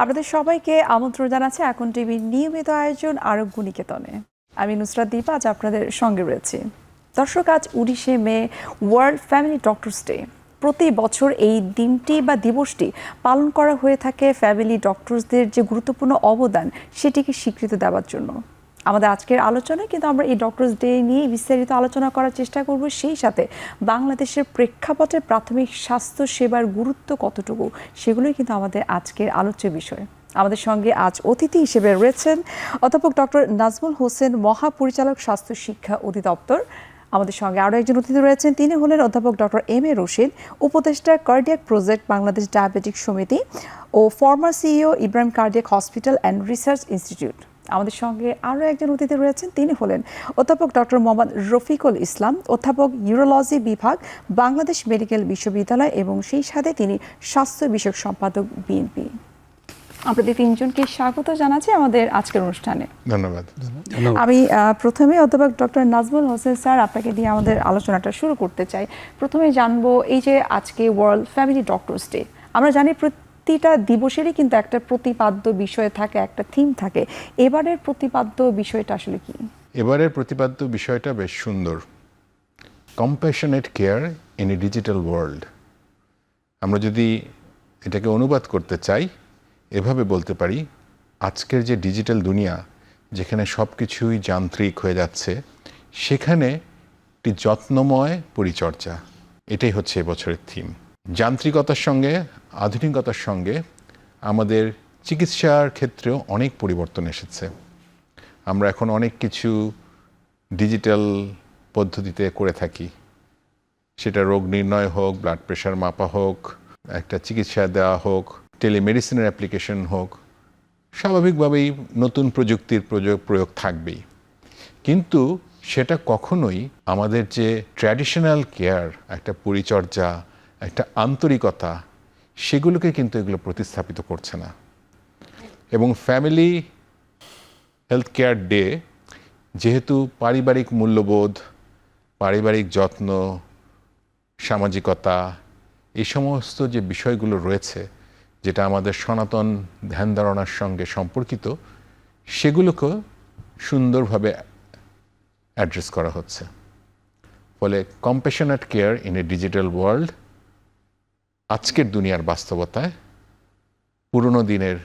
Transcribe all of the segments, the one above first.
আপনাদের সবাইকে আমন্ত্রণ জানাচ্ছি এখন টিভির নিয়মিত আয়োজন আরোগ্য নিকেতনে। আমি নুসরাত দীপা আজ আপনাদের সঙ্গে রয়েছি। দর্শক, আজ 19শে মে ওয়ার্ল্ড ফ্যামিলি ডক্টরস ডে। প্রতি বছর এই দিনটি বা দিবসটি পালন করা হয়ে থাকে ফ্যামিলি ডক্টরসদের যে গুরুত্বপূর্ণ অবদান সেটিকে স্বীকৃতি দেওয়ার জন্য। আমাদের আজকের আলোচনায় কিন্তু আমরা এই ডক্টরস ডে নিয়ে বিস্তারিত আলোচনা করার চেষ্টা করব, সেই সাথে বাংলাদেশের প্রেক্ষাপটে প্রাথমিক স্বাস্থ্য সেবার গুরুত্ব কতটুকু সেগুলোই কিন্তু আমাদের আজকের আলোচ্য বিষয়। আমাদের সঙ্গে আজ অতিথি হিসেবে রয়েছেন অধ্যাপক ডক্টর নাজমুল হোসেন, মহাপরিচালক স্বাস্থ্য শিক্ষা অধিদপ্তর। আমাদের সঙ্গে আরও একজন অতিথি রয়েছেন, তিনি হলেন অধ্যাপক ডক্টর এম এ রশিদ, উপদেষ্টা কার্ডিয়াক প্রজেক্ট বাংলাদেশ ডায়াবেটিক সমিতি ও former CEO Ibrahim cardiac hospital and research institute. আমাদের সঙ্গে আরও একজন অতিথি রয়েছেন, তিনি হলেন অধ্যাপক ডক্টর মোহাম্মদ রফিকুল ইসলাম, অধ্যাপক ইউরোলজি বিভাগ, বাংলাদেশ মেডিকেল বিশ্ববিদ্যালয় এবং সেই সাথে তিনি স্বাস্থ্য বিষয়ক সম্পাদক, বিএনপি। আপনাদের তিনজনকে স্বাগত জানাচ্ছি আমাদের আজকের অনুষ্ঠানে। ধন্যবাদ। আমি প্রথমে অধ্যাপক ডক্টর নাজমুল হোসেন স্যার, আপনাকে দিয়ে আমাদের আলোচনাটা শুরু করতে চাই। প্রথমে জানবো, এই যে আজকে ওয়ার্ল্ড ফ্যামিলি ডক্টরস ডে, আমরা জানি প্রতিটা দিবসেরই কিন্তু একটা প্রতিপাদ্য বিষয় থাকে, একটা থিম থাকে। এবারের প্রতিপাদ্য বিষয়টা আসলে কি? এবারের প্রতিপাদ্য বিষয়টা বেশ সুন্দর, compassionate care in a digital world. আমরা যদি এটাকে অনুবাদ করতে চাই, এভাবে বলতে পারি, আজকের যে ডিজিটাল দুনিয়া, যেখানে সব কিছুই যান্ত্রিক হয়ে যাচ্ছে, সেখানে একটি যত্নময় পরিচর্যা, এটাই হচ্ছে এবছরের থিম। যান্ত্রিকতার সঙ্গে আধুনিকতার সঙ্গে আমাদের চিকিৎসার ক্ষেত্রেও অনেক পরিবর্তন এসেছে। আমরা এখন অনেক কিছু ডিজিটাল পদ্ধতিতে করে থাকি, সেটা রোগ নির্ণয় হোক, ব্লাড প্রেশার মাপা হোক, একটা চিকিৎসা দেওয়া হোক, টেলিমেডিসিনের অ্যাপ্লিকেশন হোক, স্বাভাবিকভাবেই নতুন প্রযুক্তির প্রয়োগ থাকবেই। কিন্তু সেটা কখনোই আমাদের যে ট্র্যাডিশনাল কেয়ার, একটা পরিচর্যা, একটা আন্তরিকতা, সেগুলোকে কিন্তু এগুলো প্রতিস্থাপিত করছে না। এবং ফ্যামিলি হেলথ কেয়ার ডে যেহেতু পারিবারিক মূল্যবোধ, পারিবারিক যত্ন, সামাজিকতা, এই সমস্ত যে বিষয়গুলো রয়েছে, যেটা আমাদের সনাতন ধ্যান ধারণার সঙ্গে সম্পর্কিত, সেগুলোকে সুন্দরভাবে অ্যাড্রেস করা হচ্ছে। ফলে compassionate care in a digital world আজকের দুনিয়ার বাস্তবতায় পুরনো দিনের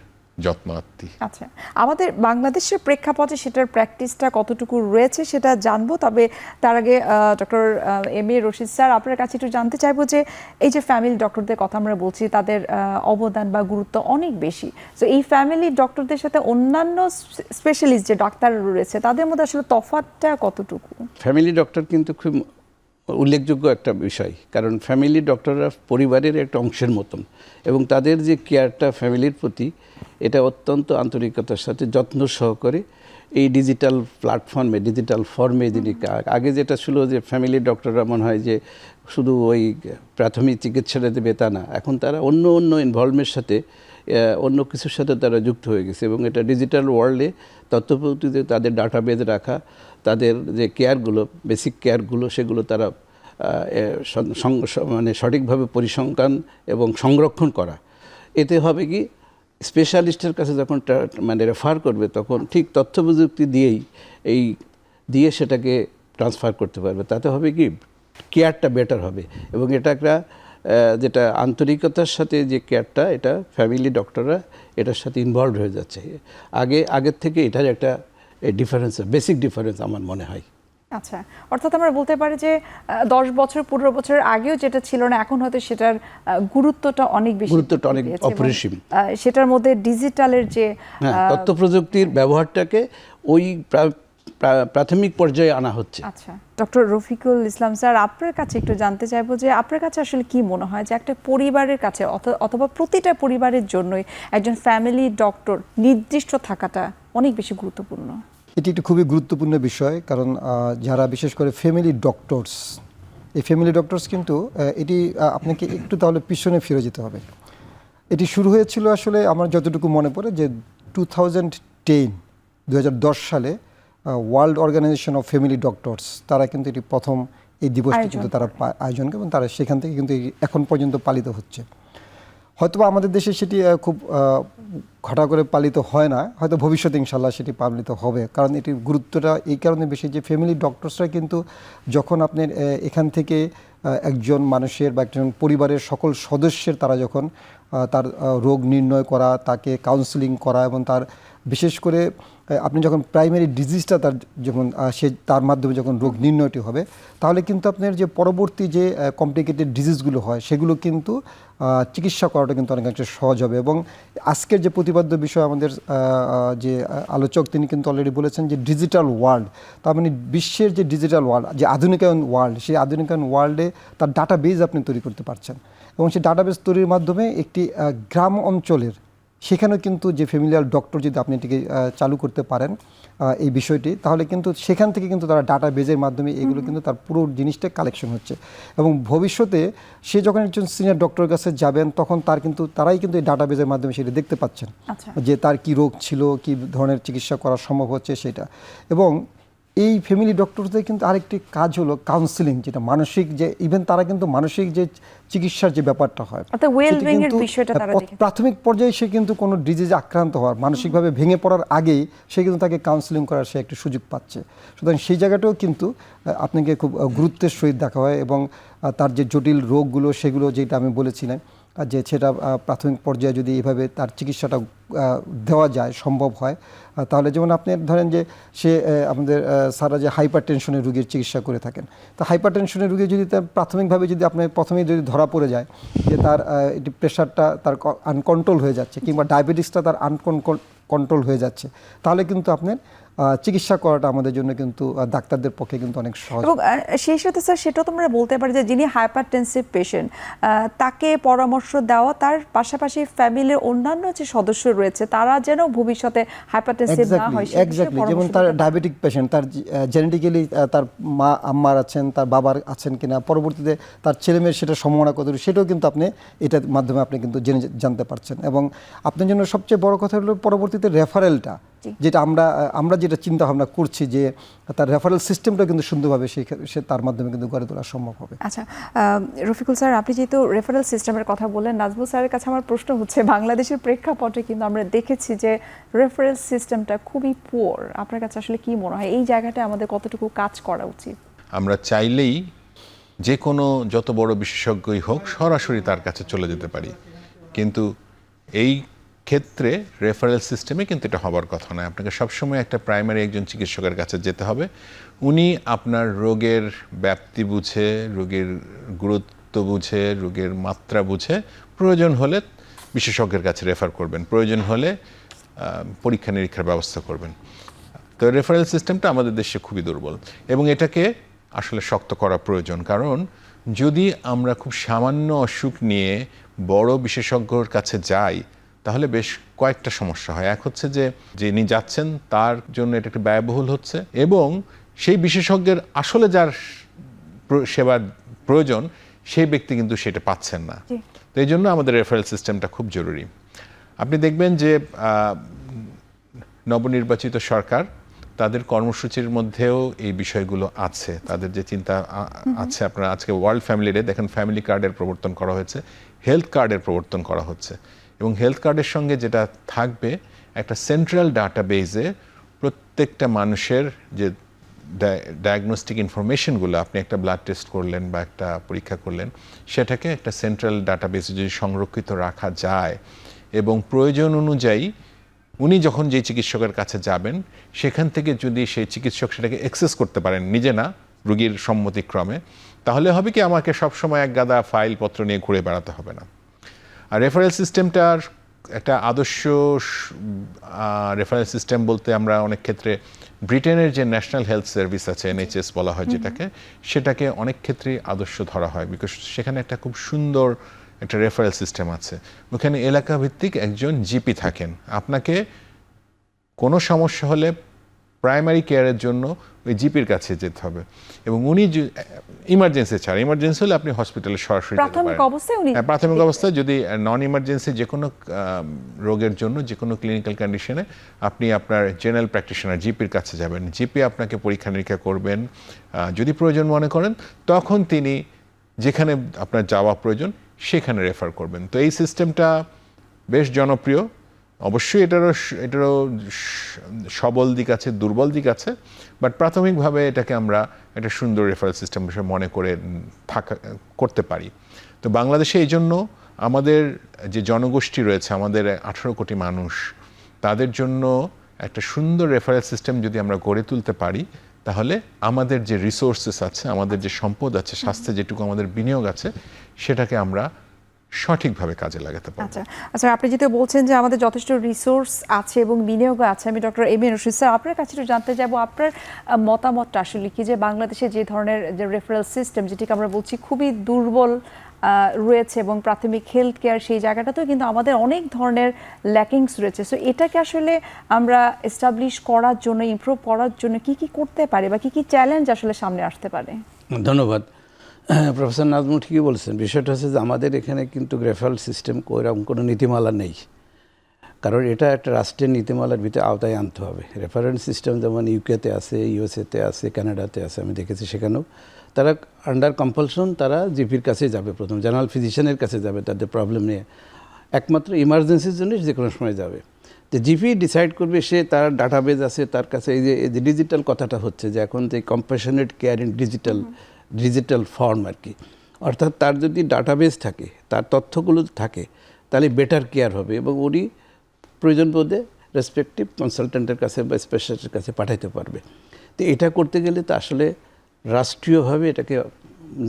যত্নার্থী। আচ্ছা, আমাদের বাংলাদেশের প্রেক্ষাপটে সেটার প্র্যাকটিসটা কতটুকু রয়েছে সেটা জানবো। তবে তার আগে doctor M A Rashid sir, আপনার কাছে একটু জানতে চাইবো যে এই যে ফ্যামিলি ডক্টরদের কথা আমরা বলছি, তাদের অবদান বা গুরুত্ব অনেক বেশি। তো এই ফ্যামিলি ডক্টরদের সাথে অন্যান্য স্পেশালিস্ট যে ডাক্তার রয়েছে, তাদের মধ্যে আসলে তফাৎটা কতটুকু? ফ্যামিলি ডক্টর কিন্তু খুব উল্লেখযোগ্য একটা বিষয়, কারণ ফ্যামিলি ডক্টররা পরিবারের একটা অংশের মতন, এবং তাদের যে কেয়ারটা ফ্যামিলির প্রতি, এটা অত্যন্ত আন্তরিকতার সাথে যত্ন সহকারে এই ডিজিটাল প্ল্যাটফর্মে, ডিজিটাল ফর্মে যিনি, আগে যেটা ছিল যে ফ্যামিলি ডক্টররা মনে হয় যে শুধু ওই প্রাথমিক চিকিৎসাটা দেবে তা না, এখন তারা অন্য অন্য ইনভলভমেন্টের সাথে, অন্য কিছুর সাথে তারা যুক্ত হয়ে গেছে। এবং এটা ডিজিটাল ওয়ার্ল্ডে তথ্যপ্রযুক্তিতে তাদের ডাটাবেজ রাখা, তাদের যে কেয়ারগুলো, বেসিক কেয়ারগুলো, সেগুলো তারা মানে সঠিকভাবে পরিসংখ্যান এবং সংরক্ষণ করা। এতে হবে কি, স্পেশালিস্টের কাছে যখন মানে রেফার করবে, তখন ঠিক তথ্যপ্রযুক্তি দিয়ে সেটাকে ট্রান্সফার করতে পারবে। তাতে হবে কি, কেয়ারটা বেটার হবে। এবং এটা একটা যেটা আন্তরিকতার সাথে যে কেয়ারটা, এটা ফ্যামিলি ডক্টররা এটার সাথে ইনভলভ হয়ে যাচ্ছে। আগের থেকে এটার একটা ডিফারেন্স, বেসিক ডিফারেন্স আমার মনে হয়। আচ্ছা, অর্থাৎ আমরা বলতে পারি যে 10 বছর 15 বছরের আগেও যেটা ছিল না, এখন হয়তো সেটার গুরুত্বটা অনেক বেশি, গুরুত্বটা অনেক অপরিসীম। সেটার মধ্যে ডিজিটালের যে তথ্য প্রযুক্তির ব্যবহারটাকে ওই প্রাথমিক পর্যায়ে আনা হচ্ছে। আচ্ছা, ডক্টর রফিকুল ইসলাম স্যার, আপনার কাছে একটু জানতে চাইবো যে আপনার কাছে আসলে কি মনে হয় যে একটা পরিবারের কাছে অথবা প্রতিটা পরিবারের জন্যই একজন ফ্যামিলি ডক্টর নির্দিষ্ট থাকাটা অনেক বেশি গুরুত্বপূর্ণ? এটি একটি খুবই গুরুত্বপূর্ণ বিষয়, কারণ যারা বিশেষ করে ফ্যামিলি ডক্টরস, এই ফ্যামিলি ডক্টরস কিন্তু এটি আপনাকে একটু তাহলে পিছনে ফিরে যেতে হবে। এটি শুরু হয়েছিল আসলে আমার যতটুকু মনে পড়ে যে 2010 সালে world organization of family doctors, তারা কিন্তু এটি প্রথম এই দিবসটি কিন্তু তারা আয়োজন করে, এবং তারা সেখান থেকে কিন্তু এখন পর্যন্ত পালিত হচ্ছে। হয়তোবা আমাদের দেশে সেটি খুব ঘটা করে পালিত হয় না, হয়তো ভবিষ্যতে ইনশাল্লাহ সেটি পালিত হবে, কারণ এটির গুরুত্বটা এই কারণে বেশি যে ফ্যামিলি ডক্টরসরা কিন্তু যখন আপনার এখান থেকে একজন মানুষের বা একজন পরিবারের সকল সদস্যের তারা যখন তার রোগ নির্ণয় করা, তাকে কাউন্সিলিং করা এবং তার বিশেষ করে আপনি যখন প্রাইমারি ডিজিজটা তার যখন সে তার মাধ্যমে যখন রোগ নির্ণয়টি হবে, তাহলে কিন্তু আপনার যে পরবর্তী যে কমপ্লিকেটেড ডিজিজগুলো হয় সেগুলো কিন্তু চিকিৎসা করাটা কিন্তু অনেকাংশে সহজ হবে। এবং আজকের যে প্রতিপাদ্য বিষয় আমাদের যে আলোচক তিনি কিন্তু অলরেডি বলেছেন যে ডিজিটাল ওয়ার্ল্ড, তার মানে বিশ্বের যে ডিজিটাল ওয়ার্ল্ড, যে আধুনিকায়ন ওয়ার্ল্ড, সেই আধুনিকায়ন ওয়ার্ল্ডে তার ডাটাবেজ আপনি তৈরি করতে পারছেন এবং সেই ডাটাবেজ তৈরির মাধ্যমে একটি গ্রাম অঞ্চলের সেখানেও কিন্তু যে ফ্যামিলিয়াল ডক্টর যদি আপনি এটিকে চালু করতে পারেন এই বিষয়টি, তাহলে কিন্তু সেখান থেকে কিন্তু তারা ডাটা বেজের মাধ্যমে এগুলো কিন্তু তার পুরো জিনিসটা কালেকশন হচ্ছে এবং ভবিষ্যতে সে যখন একজন সিনিয়র ডক্টরের কাছে যাবেন তখন তারাই কিন্তু এই ডাটা বেজের মাধ্যমে সেটা দেখতে পাচ্ছেন যে তার কি রোগ ছিল, কি ধরনের চিকিৎসা করা সম্ভব হচ্ছে সেটা। এবং এই ফ্যামিলি ডক্টরদের কিন্তু আরেকটি কাজ হলো কাউন্সিলিং, যেটা মানসিক যে ইভেন তারা কিন্তু মানসিক যে চিকিৎসার যে ব্যাপারটা হয় প্রাথমিক পর্যায়ে সে কিন্তু কোনো ডিজিজে আক্রান্ত হওয়ার, মানসিকভাবে ভেঙে পড়ার আগেই সে কিন্তু তাকে কাউন্সিলিং করার সে একটি সুযোগ পাচ্ছে। সুতরাং সেই জায়গাটাও কিন্তু আপনাকে খুব গুরুত্বের সহিত দেখা হয় এবং তার যে জটিল রোগগুলো সেগুলো যেটা আমি বলেছিলাম যে সেটা প্রাথমিক পর্যায়ে যদি এভাবে তার চিকিৎসাটা দেওয়া যায়, সম্ভব হয়, তাহলে যেমন আপনি ধরেন যে সে আমাদের সারা যে হাইপার টেনশনের রোগীর চিকিৎসা করে থাকেন, তো হাইপার টেনশনের রোগী যদি তার প্রাথমিকভাবে যদি আপনি প্রথমেই যদি ধরা পড়ে যায় যে তার প্রেশারটা তার আনকন্ট্রোল হয়ে যাচ্ছে কিংবা ডায়াবেটিসটা তার কন্ট্রোল হয়ে যাচ্ছে, তাহলে কিন্তু আপনার চিকিৎসা করাটা আমাদের জন্য কিন্তু ডাক্তারদের পক্ষে কিন্তু অনেক সহজ। এবং সেই সাথে স্যার সেটাও তোমরা বলতে পারি যে যিনি হাইপারটেনসিভ পেশেন্ট তাকে পরামর্শ দেওয়া, তার পাশাপাশি ফ্যামিলির অন্যান্য যে সদস্য রয়েছে তারা যেন ভবিষ্যতে হাইপারটেনসিভ না হয়। এক্স্যাক্টলি, যেমন তার ডায়াবেটিক পেশেন্ট, তার জেনেটিক্যালি তার মা আম্মার আছেন, তার বাবার আছেন কিনা, পরবর্তীতে তার ছেলেমেয়ের সেটা সম্ভাবনা কত, সেটাও কিন্তু আপনি এটার মাধ্যমে আপনি কিন্তু জানতে পারছেন। এবং আপনার জন্য সবচেয়ে বড় কথা হলো পরবর্তীতে রেফারেলটা, যেটা আমরা যেটা চিন্তা ভাবনা করছি যে তার রেফারেল সিস্টেমটা কিন্তু সুন্দরভাবে সে তার মাধ্যমে কিন্তু গড়ে তোলা সম্ভব হবে। আচ্ছা রফিকুল স্যার, আপনি যেহেতু রেফারেল সিস্টেমের কথা বললেন, নাজমুল স্যারের কাছে আমার প্রশ্ন হচ্ছে বাংলাদেশের প্রেক্ষাপটে কিন্তু আমরা দেখেছি যে রেফারেল সিস্টেমটা খুবই পুয়ার। আপনার কাছে আসলে কি মনে হয় এই জায়গাটা আমাদের কতটুকু কাজ করা উচিত? আমরা চাইলেই যে কোনো যত বড় বিশেষজ্ঞই হোক সরাসরি তার কাছে চলে যেতে পারি, কিন্তু এই ক্ষেত্রে রেফারেল সিস্টেমে কিন্তু এটা হবার কথা নয়। আপনাকে সবসময় একটা প্রাইমারি একজন চিকিৎসকের কাছে যেতে হবে। উনি আপনার রোগের ব্যাপ্তি বুঝে, রোগের গুরুত্ব বুঝে, রোগের মাত্রা বুঝে প্রয়োজন হলে বিশেষজ্ঞের কাছে রেফার করবেন, প্রয়োজন হলে পরীক্ষা নিরীক্ষার ব্যবস্থা করবেন। তো রেফারেল সিস্টেমটা আমাদের দেশে খুবই দুর্বল এবং এটাকে আসলে শক্ত করা প্রয়োজন। কারণ যদি আমরা খুব সামান্য অসুখ নিয়ে বড় বিশেষজ্ঞর কাছে যাই তাহলে বেশ কয়েকটা সমস্যা হয়। এক হচ্ছে যে যিনি যাচ্ছেন তার জন্য এটা একটু ব্যয়বহুল হচ্ছে এবং সেই বিশেষজ্ঞের আসলে যার সেবার প্রয়োজন সেই ব্যক্তি কিন্তু সেটা পাচ্ছেন না। তো এই জন্য আমাদের রেফারেল সিস্টেমটা খুব জরুরি। আপনি দেখবেন যে নবনির্বাচিত সরকার তাদের কর্মসূচির মধ্যেও এই বিষয়গুলো আছে, তাদের যে চিন্তা আছে। আপনারা আজকে ওয়ার্ল্ড ফ্যামিলি ডে দেখেন, ফ্যামিলি কার্ডের প্রবর্তন করা হয়েছে, হেলথ কার্ডের প্রবর্তন করা হচ্ছে এবং হেলথ কার্ডের সঙ্গে যেটা থাকবে একটা সেন্ট্রাল ডাটাবেজে প্রত্যেকটা মানুষের যে ডায়াগনস্টিক ইনফরমেশনগুলো, আপনি একটা ব্লাড টেস্ট করলেন বা একটা পরীক্ষা করলেন, সেটাকে একটা সেন্ট্রাল ডাটাবেজে যদি সংরক্ষিত রাখা যায় এবং প্রয়োজন অনুযায়ী উনি যখন যে চিকিৎসকের কাছে যাবেন সেখান থেকে যদি সেই চিকিৎসক সেটাকে অ্যাক্সেস করতে পারেন, নিজে না রোগীর সম্মতিক্রমে, তাহলে হবে কি আমাকে সবসময় এক গাদা ফাইলপত্র নিয়ে ঘুরে বেড়াতে হবে না। আর রেফারেল সিস্টেমটার একটা আদর্শ রেফারেল সিস্টেম বলতে আমরা অনেক ক্ষেত্রে ব্রিটেনের যে ন্যাশনাল হেলথ সার্ভিস আছে, NHS বলা হয় যেটাকে, সেটাকে অনেক ক্ষেত্রেই আদর্শ ধরা হয়। বিকজ সেখানে একটা খুব সুন্দর একটা রেফারেল সিস্টেম আছে। ওখানে এলাকা ভিত্তিক একজন জিপি থাকেন, আপনাকে কোনো সমস্যা হলে প্রাইমারি কেয়ারের জন্য ওই জিপির কাছে যেতে হবে এবং উনি ইমার্জেন্সি ছাড়া, ইমার্জেন্সি হলে আপনি হসপিটালে সরাসরি যেতে পারেন। প্রাথমিক অবস্থায় যদি নন ইমার্জেন্সি যে কোনো রোগের জন্য যে কোনো ক্লিনিক্যাল কন্ডিশনে আপনি আপনার জেনারেল প্র্যাকটিশনার জিপির কাছে যাবেন, জিপি আপনাকে পরীক্ষা নিরীক্ষা করবেন, যদি প্রয়োজন মনে করেন তখন তিনি যেখানে আপনার যাওয়া প্রয়োজন সেখানে রেফার করবেন। তো এই সিস্টেমটা বেশ জনপ্রিয়। অবশ্যই এটারও সবল দিক আছে, দুর্বল দিক আছে, বাট প্রাথমিকভাবে এটাকে আমরা একটা সুন্দর রেফারেল সিস্টেম হিসেবে মনে করে করতে পারি। তো বাংলাদেশে এই জন্য আমাদের যে জনগোষ্ঠী রয়েছে, আমাদের 18 কোটি মানুষ, তাদের জন্য একটা সুন্দর রেফারেল সিস্টেম যদি আমরা গড়ে তুলতে পারি, তাহলে আমাদের যে রিসোর্সেস আছে, আমাদের যে সম্পদ আছে, স্বাস্থ্যে যেটুকু আমাদের বিনিয়োগ আছে, সেটাকে আমরা সঠিকভাবে কাজে লাগাতে পারবো। আচ্ছা, আপনি যেটা বলছেন যে আমাদের যথেষ্ট রিসোর্স আছে এবং বিনিয়োগ আছে, আমি doctor M A Rashid sir আপনার কাছে একটু জানতে যাব আপনার মতামতটা আসলে কি, যে বাংলাদেশে যে ধরনের যে রেফারেল সিস্টেম, যেটিকে আমরা বলছি খুবই দুর্বল রয়েছে, এবং প্রাথমিক হেলথ কেয়ার সেই জায়গাটাতেও কিন্তু আমাদের অনেক ধরনের ল্যাকিংস রয়েছে। সো এটাকে আসলে আমরা এস্টাবলিশ করার জন্য, ইমপ্রুভ করার জন্য কি কি করতে পারি বা কি কি চ্যালেঞ্জ আসলে সামনে আসতে পারে? ধন্যবাদ। প্রফেসর নাজমুল ঠিকই বলছেন। বিষয়টা হচ্ছে যে আমাদের এখানে কিন্তু রেফারেল সিস্টেম এরকম কোনো নীতিমালা নেই, কারণ এটা একটা রাষ্ট্রের নীতিমালার ভিতরে আওতায় আনতে হবে। রেফারেল সিস্টেম যেমন ইউকেতে আছে, ইউএসএতে আছে, কানাডাতে আছে, আমি দেখেছি সেখানেও তারা আন্ডার কম্পালশন তারা জিপির কাছে যাবে, প্রথম জেনারেল ফিজিশিয়ানের কাছে যাবে তাদের প্রবলেম নিয়ে, একমাত্র ইমার্জেন্সির জন্য যে কোনো সময় যাবে। তো জিপি ডিসাইড করবে, সে তার ডাটাবেজ আছে তার কাছে। এই যে ডিজিটাল কথাটা হচ্ছে যে এখন যে compassionate care in digital form আর কি, অর্থাৎ তার যদি ডাটাবেজ থাকে, তার তথ্যগুলো থাকে, তাহলে বেটার কেয়ার হবে এবং উনি প্রয়োজন বোধে রেসপেক্টিভ কনসালটেন্টের কাছে বা স্পেশালিস্টের কাছে পাঠাইতে পারবে। তো এটা করতে গেলে তো আসলে রাষ্ট্রীয়ভাবে এটাকে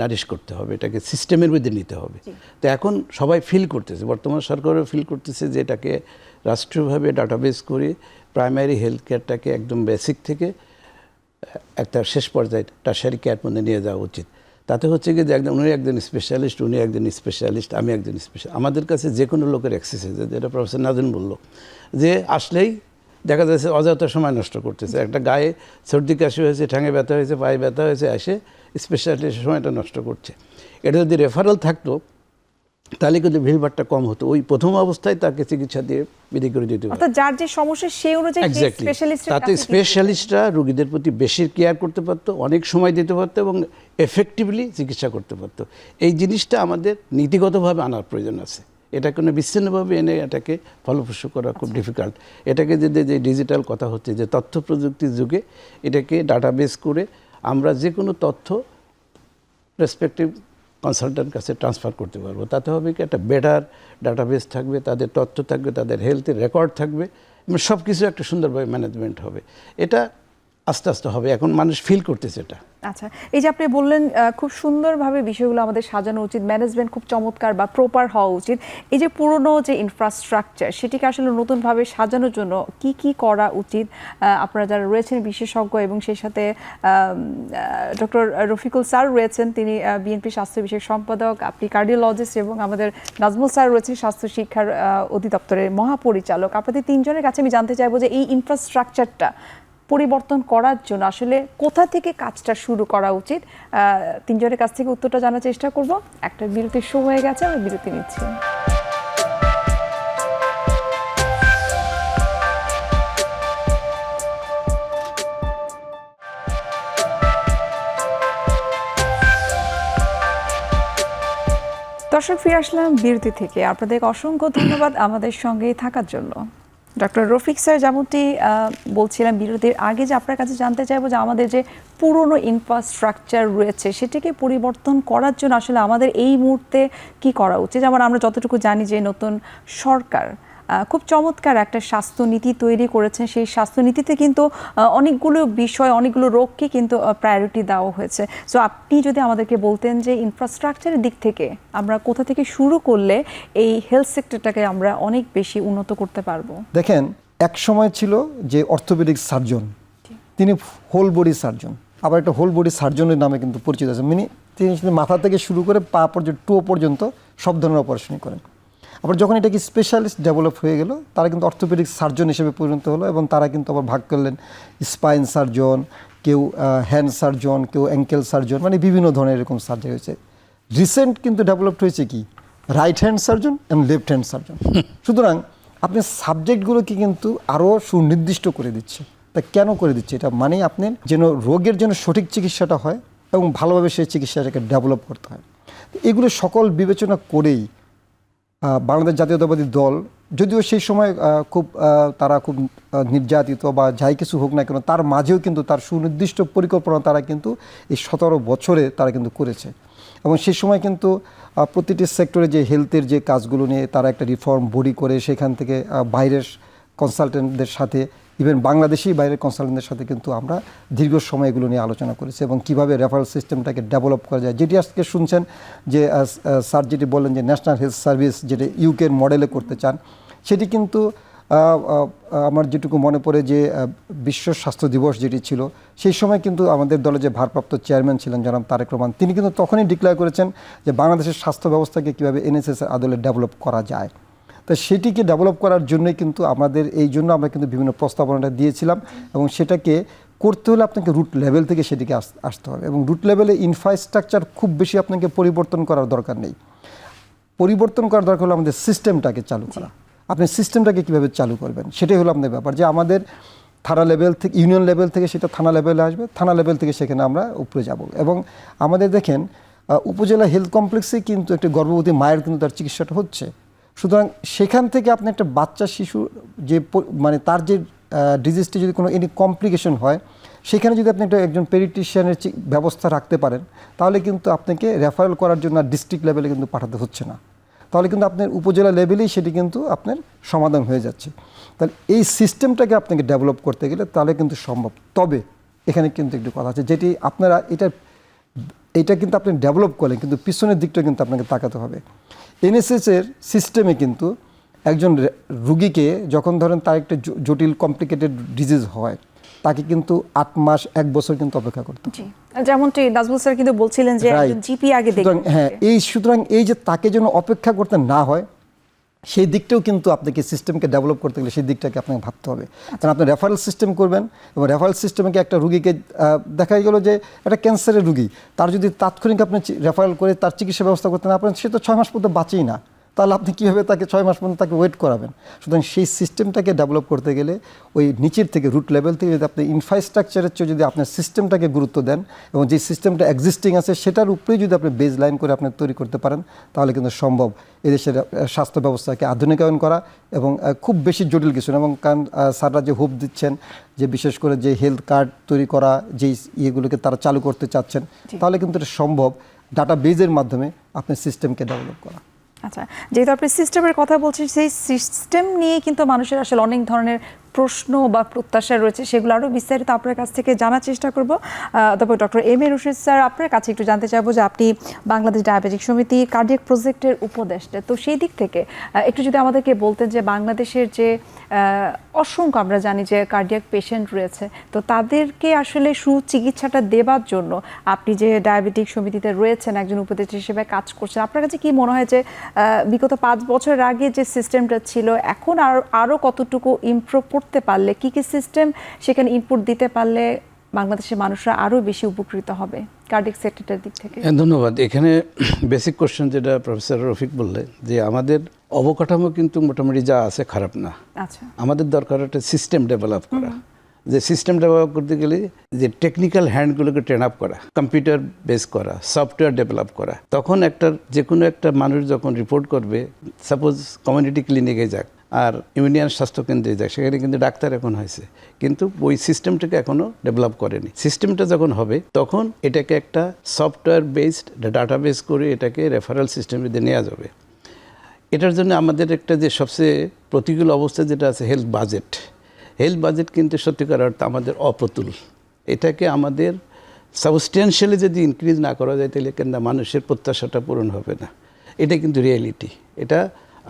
নারিশ করতে হবে, এটাকে সিস্টেমের মধ্যে নিতে হবে। তো এখন সবাই ফিল করতেছে, বর্তমান সরকারও ফিল করতেছে যে এটাকে রাষ্ট্রীয়ভাবে ডাটাবেস করে প্রাইমারি হেলথ কেয়ারটাকে একদম বেসিক থেকে একটা শেষ পর্যায়ে টারশারি কেয়ার মধ্যে নিয়ে যাওয়া উচিত। তাতে হচ্ছে কি যে উনি একজন স্পেশালিস্ট, উনি একজন স্পেশালিস্ট, আমি একজন স্পেশালিস্ট, আমাদের কাছে যে কোনো লোকের অ্যাক্সেস আছে। যেটা প্রফেসর নাজমুল বললো যে আসলেই দেখা যাচ্ছে অযথা সময় নষ্ট করতেছে, একটা গায়ে সর্দি কাশি হয়েছে, ঠ্যাঙে ব্যথা হয়েছে, পায়ে ব্যথা হয়েছে, এসে স্পেশালিস্ট সময়টা নষ্ট করছে। এটা যদি রেফারেল থাকতো তাহলে কিন্তু ভিড়ভাড়টা কম হতো, ওই প্রথম অবস্থায় তাকে চিকিৎসা দিয়ে বিধি করে দিতে হবে। যার যে সমস্যা সেই অনুযায়ী তাতে স্পেশালিস্টরা রোগীদের প্রতি বেশি কেয়ার করতে পারতো, অনেক সময় দিতে পারতো এবং এফেক্টিভলি চিকিৎসা করতে পারতো। এই জিনিসটা আমাদের নীতিগতভাবে আনার প্রয়োজন আছে। এটা কোনো বিচ্ছিন্নভাবে এনে এটাকে ফলপ্রসূ করা খুব ডিফিকাল্ট। এটাকে যে ডিজিটাল কথা হচ্ছে যে তথ্য প্রযুক্তির যুগে এটাকে ডাটাবেস করে আমরা যে কোনো তথ্য রেসপেক্টিভ কনসালটেন্ট কাছে ট্রান্সফার করতে পারবো। তাতে হবে কি একটা বেটার ডাটাবেস থাকবে, তাদের তথ্য থাকবে, তাদের হেলথের রেকর্ড থাকবে, সব কিছু একটা সুন্দরভাবে ম্যানেজমেন্ট হবে। এটা আস্তে আস্তে হবে, এখন মানুষ ফিল করতেছে এটা। আচ্ছা, এই যে আপনি বললেন খুব সুন্দরভাবে বিষয়গুলো আমাদের সাজানো উচিত, ম্যানেজমেন্ট খুব চমৎকার বা প্রপার হওয়া উচিত। এই যে পুরনো যে ইনফ্রাস্ট্রাকচার, সেটিকে আসলে নতুনভাবে সাজানোর জন্য কি কি করা উচিত? আপনারা যারা রয়েছেন বিশেষজ্ঞ, এবং সেই সাথে ডক্টর রফিকুল স্যার রয়েছেন, তিনি বিএনপি স্বাস্থ্য বিষয়ক সম্পাদক, আপনি কার্ডিওলজিস্ট, এবং আমাদের নাজমুল স্যার রয়েছেন স্বাস্থ্য শিক্ষার অধিদপ্তরের মহাপরিচালক। আপনাদের তিনজনের কাছে আমি জানতে চাইবো যে এই ইনফ্রাস্ট্রাকচারটা পরিবর্তন করার জন্য আসলে কোথা থেকে কাজটা শুরু করা উচিত? তিনজনের কাছ থেকে উত্তরটা জানার চেষ্টা করব। একটা বিরতির সময় হয়ে গেছে, আমি বিরতি নিচ্ছি। দর্শক, ফিরে আসলাম বিরতি থেকে। আপনাদের অসংখ্য ধন্যবাদ আমাদের সঙ্গে থাকার জন্য। ডক্টর রফিক স্যার, যেমনটি বলছিলাম বিরতির আগে, যে আপনার কাছে জানতে চাইবো যে আমাদের যে পুরনো ইনফ্রাস্ট্রাকচার রয়েছে সেটিকে পরিবর্তন করার জন্য আসলে আমাদের এই মুহূর্তে কি করা উচিত? যেমন আমরা যতটুকু জানি যে নতুন সরকার খুব চমৎকার একটা স্বাস্থ্যনীতি তৈরি করেছেন। সেই স্বাস্থ্যনীতিতে কিন্তু অনেকগুলো বিষয়, অনেকগুলো রোগকে কিন্তু প্রায়োরিটি দেওয়া হয়েছে। সো আপনি যদি আমাদেরকে বলতেন যে ইনফ্রাস্ট্রাকচারের দিক থেকে আমরা কোথা থেকে শুরু করলে এই হেলথ সেক্টরটাকে আমরা অনেক বেশি উন্নত করতে পারবো? দেখেন, এক সময় ছিল যে অর্থোপেডিক সার্জন, তিনি হোল বডি সার্জন, আবার একটা হোল বডি সার্জনের নামে কিন্তু পরিচিত আছে। তিনি মাথা থেকে শুরু করে পা পর্যন্ত, টো পর্যন্ত সব ধরনের অপারেশনই করেন। আবার যখন এটা কি স্পেশালিস্ট ডেভেলপ হয়ে গেল, তারা কিন্তু অর্থোপেডিক সার্জন হিসেবে পরিণত হলো, এবং তারা কিন্তু আবার ভাগ করলেন স্পাইন সার্জন, কেউ হ্যান্ড সার্জন, কেউ অ্যাঙ্কেল সার্জন, মানে বিভিন্ন ধরনের এরকম সার্জারি হয়েছে। রিসেন্ট কিন্তু ডেভেলপড হয়েছে কি right hand surgeon and left hand surgeon. সুতরাং আপনি সাবজেক্টগুলোকে কিন্তু আরও সুনির্দিষ্ট করে দিচ্ছে। তা কেন করে দিচ্ছে এটা? মানে আপনি যেন রোগের জন্য সঠিক চিকিৎসাটা হয় এবং ভালোভাবে সেই চিকিৎসাটাকে ডেভেলপ করতে হয়। এগুলো সকল বিবেচনা করেই বাংলাদেশ জাতীয়তাবাদী দল, যদিও সেই সময় তারা খুব নির্যাতিত বা যাই কিছু হোক না কেন, তার মাঝেও কিন্তু তার সুনির্দিষ্ট পরিকল্পনা তারা কিন্তু এই 17 বছরে তারা কিন্তু করেছে। এবং সেই সময় কিন্তু প্রতিটি সেক্টরে যে হেলথের যে কাজগুলো নিয়ে তারা একটা রিফর্ম বডি করে সেখান থেকে বাইরের কনসালটেন্টদের সাথে, ইভেন বাংলাদেশি বাইরের কনসালটেন্টদের সাথে কিন্তু আমরা দীর্ঘ সময় এগুলো নিয়ে আলোচনা করেছি এবং কীভাবে রেফারেল সিস্টেমটাকে ডেভেলপ করা যায়। যেটি আজকে শুনছেন যে স্যার যেটি বললেন যে ন্যাশনাল হেলথ সার্ভিস যেটা ইউকের মডেলে করতে চান, সেটি কিন্তু আমার যেটুকু মনে পড়ে যে বিশ্ব স্বাস্থ্য দিবস যেটি ছিল সেই সময় কিন্তু আমাদের দলে যে ভারপ্রাপ্ত চেয়ারম্যান ছিলেন জনাব তারেক রহমান, তিনি কিন্তু তখনই ডিক্লেয়ার করেছেন যে বাংলাদেশের স্বাস্থ্য ব্যবস্থাকে কীভাবে এনএসএসের আদলে ডেভেলপ করা যায়। তো সেটিকে ডেভেলপ করার জন্যই কিন্তু আমাদের এই জন্য আমরা কিন্তু বিভিন্ন প্রস্তাবনাটা দিয়েছিলাম এবং সেটাকে করতে হলে আপনাকে রুট লেভেল থেকে সেটিকে আসতে হবে এবং রুট লেভেলে ইনফ্রাস্ট্রাকচার খুব বেশি আপনাকে পরিবর্তন করার দরকার নেই। পরিবর্তন করার দরকার হলো আমাদের সিস্টেমটাকে চালু করা। আপনি সিস্টেমটাকে কীভাবে চালু করবেন সেটাই হলো আপনার ব্যাপার, যে আমাদের থানা লেভেল থেকে, ইউনিয়ন লেভেল থেকে সেটা থানা লেভেলে আসবে, থানা লেভেল থেকে সেখানে আমরা উপরে যাব। এবং আমাদের দেখেন উপজেলা হেলথ কমপ্লেক্সে কিন্তু একটা গর্ভবতী মায়ের কিন্তু তার চিকিৎসাটা হচ্ছে। সুতরাং সেখান থেকে আপনি একটা বাচ্চা শিশু যে মানে তার যে ডিজিজটি যদি কোনো এনি কমপ্লিকেশন হয়, সেখানে যদি আপনি একজন পেডিয়াট্রিশিয়ানের ব্যবস্থা রাখতে পারেন, তাহলে কিন্তু আপনাকে রেফারেল করার জন্য ডিস্ট্রিক্ট লেভেলে কিন্তু পাঠাতে হচ্ছে না, তাহলে কিন্তু আপনার উপজেলা লেভেলেই সেটি কিন্তু আপনার সমাধান হয়ে যাচ্ছে। তাহলে এই সিস্টেমটাকে আপনাকে ডেভেলপ করতে গেলে তাহলে কিন্তু সম্ভব। তবে এখানে কিন্তু একটু কথা আছে, যেটি আপনারা এটা কিন্তু আপনি ডেভেলপ করলেন, কিন্তু পিছনের দিকটা কিন্তু আপনাকে তাকাতে হবে। এনএসএসের সিস্টেমে কিন্তু একজন রুগীকে যখন ধরেন তার একটা জটিল কমপ্লিকেটেড ডিজিজ হয়, তাকে কিন্তু 8 মাস 1 বছর কিন্তু অপেক্ষা করতে হবে। যেমনটি নাজমুল স্যার কিন্তু বলছিলেন যে একজন জিপি আগে দেখবেন। হ্যাঁ, সুতরাং এই যে তাকে যেন অপেক্ষা করতে না হয়, সেই দিকটাও কিন্তু আপনাকে সিস্টেমকে ডেভেলপ করতে গেলে সেই দিকটাকে আপনাকে ভাবতে হবে। কারণ আপনি রেফারেল সিস্টেম করবেন এবং রেফারেল সিস্টেমকে একটা রুগীকে দেখা গেল যে একটা ক্যান্সারের রুগী, তার যদি তাৎক্ষণিক আপনি রেফারেল করে তার চিকিৎসা ব্যবস্থা করতে না পারেন, সে তো 6 মাস পর্যন্ত বাঁচেই না, তাহলে আপনি কীভাবে তাকে 6 মাস পর্যন্ত তাকে ওয়েট করাবেন? সুতরাং সেই সিস্টেমটাকে ডেভেলপ করতে গেলে ওই নিচের থেকে রুট লেভেল থেকে যদি আপনি ইনফ্রাস্ট্রাকচারের চেয়ে যদি আপনার সিস্টেমটাকে গুরুত্ব দেন এবং যে সিস্টেমটা এক্সিস্টিং আছে সেটার উপরেই যদি আপনি বেজ লাইন করে আপনি তৈরি করতে পারেন, তাহলে কিন্তু সম্ভব এদেশের স্বাস্থ্য ব্যবস্থাকে আধুনিকায়ন করা এবং খুব বেশি জটিল কিছু না। এবং কারণ স্যাররা যে হোপ দিচ্ছেন যে বিশেষ করে যে হেলথ কার্ড তৈরি করা, যেই ইয়েগুলোকে তারা চালু করতে চাচ্ছেন, তাহলে কিন্তু এটা সম্ভব ডাটা বেজের মাধ্যমে আপনার সিস্টেমকে ডেভেলপ করা। আচ্ছা, যেহেতু আপনি সিস্টেমের কথা বলছেন, সেই সিস্টেম নিয়ে কিন্তু মানুষের আসলে অনেক ধরনের প্রশ্ন বা প্রত্যাশা রয়েছে, সেগুলো আরও বিস্তারিত আপনার কাছ থেকে জানার চেষ্টা করব। তারপর doctor M A Rashid sir, আপনার কাছে একটু জানতে চাইবো যে আপনি বাংলাদেশ ডায়াবেটিক সমিতি কার্ডিয়াক প্রজেক্টের উপদেষ্টা, তো সেই দিক থেকে একটু যদি আমাদেরকে বলতেন যে বাংলাদেশের যে অসংখ্য আমরা জানি যে কার্ডিয়াক পেশেন্ট রয়েছে, তো তাদেরকে আসলে সুচিকিৎসাটা দেবার জন্য আপনি যে ডায়াবেটিক সমিতিতে রয়েছেন, একজন উপদেষ্টা হিসেবে কাজ করছেন, আপনার কাছে কি মনে হয় যে বিগত 5 বছরের আগে যে সিস্টেমটা ছিল এখন আরও কতটুকু ইমপ্রুভ করতে পারলে, কি কি সিস্টেম সেখানে ইনপুট দিতে পারলে বাংলাদেশের মানুষরা আরও বেশি উপকৃত হবে কার্ডিয়াক সেক্টরের দিক থেকে? ধন্যবাদ। এখানে বেসিক কোশ্চেন যেটা প্রফেসর রফিক বললেন যে আমাদের অবকাঠামো কিন্তু মোটামুটি যা আছে খারাপ না। আচ্ছা, আমাদের দরকার একটা সিস্টেম ডেভেলপ করা। যে সিস্টেম ডেভেলপ করতে গেলে যে টেকনিক্যাল হ্যান্ডগুলোকে ট্রেন আপ করা, কম্পিউটার বেস করা, সফটওয়্যার ডেভেলপ করা, তখন যে কোনো একটা মানুষ যখন রিপোর্ট করবে, সাপোজ কমিউনিটি ক্লিনিকে যাক আর ইউনিয়ন স্বাস্থ্যকেন্দ্রে যাক, সেখানে কিন্তু ডাক্তার এখন হয়েছে, কিন্তু ওই সিস্টেমটাকে এখনও ডেভেলপ করেনি। সিস্টেমটা যখন হবে তখন এটাকে একটা সফটওয়্যার বেসড ডাটাবেস করে এটাকে রেফারেল সিস্টেমে দিয়ে নেওয়া যাবে। এটার জন্য আমাদের একটা যে সবচেয়ে প্রতিকূল অবস্থা যেটা আছে হেলথ বাজেট কিন্তু সত্যিকার অর্থে আমাদের অপ্রতুল। এটাকে আমাদের সাবস্টেন্সিয়ালি যদি ইনক্রিজ না করা যায় তাহলে কিন্তু মানুষের প্রত্যাশাটা পূরণ হবে না। এটা কিন্তু রিয়েলিটি, এটা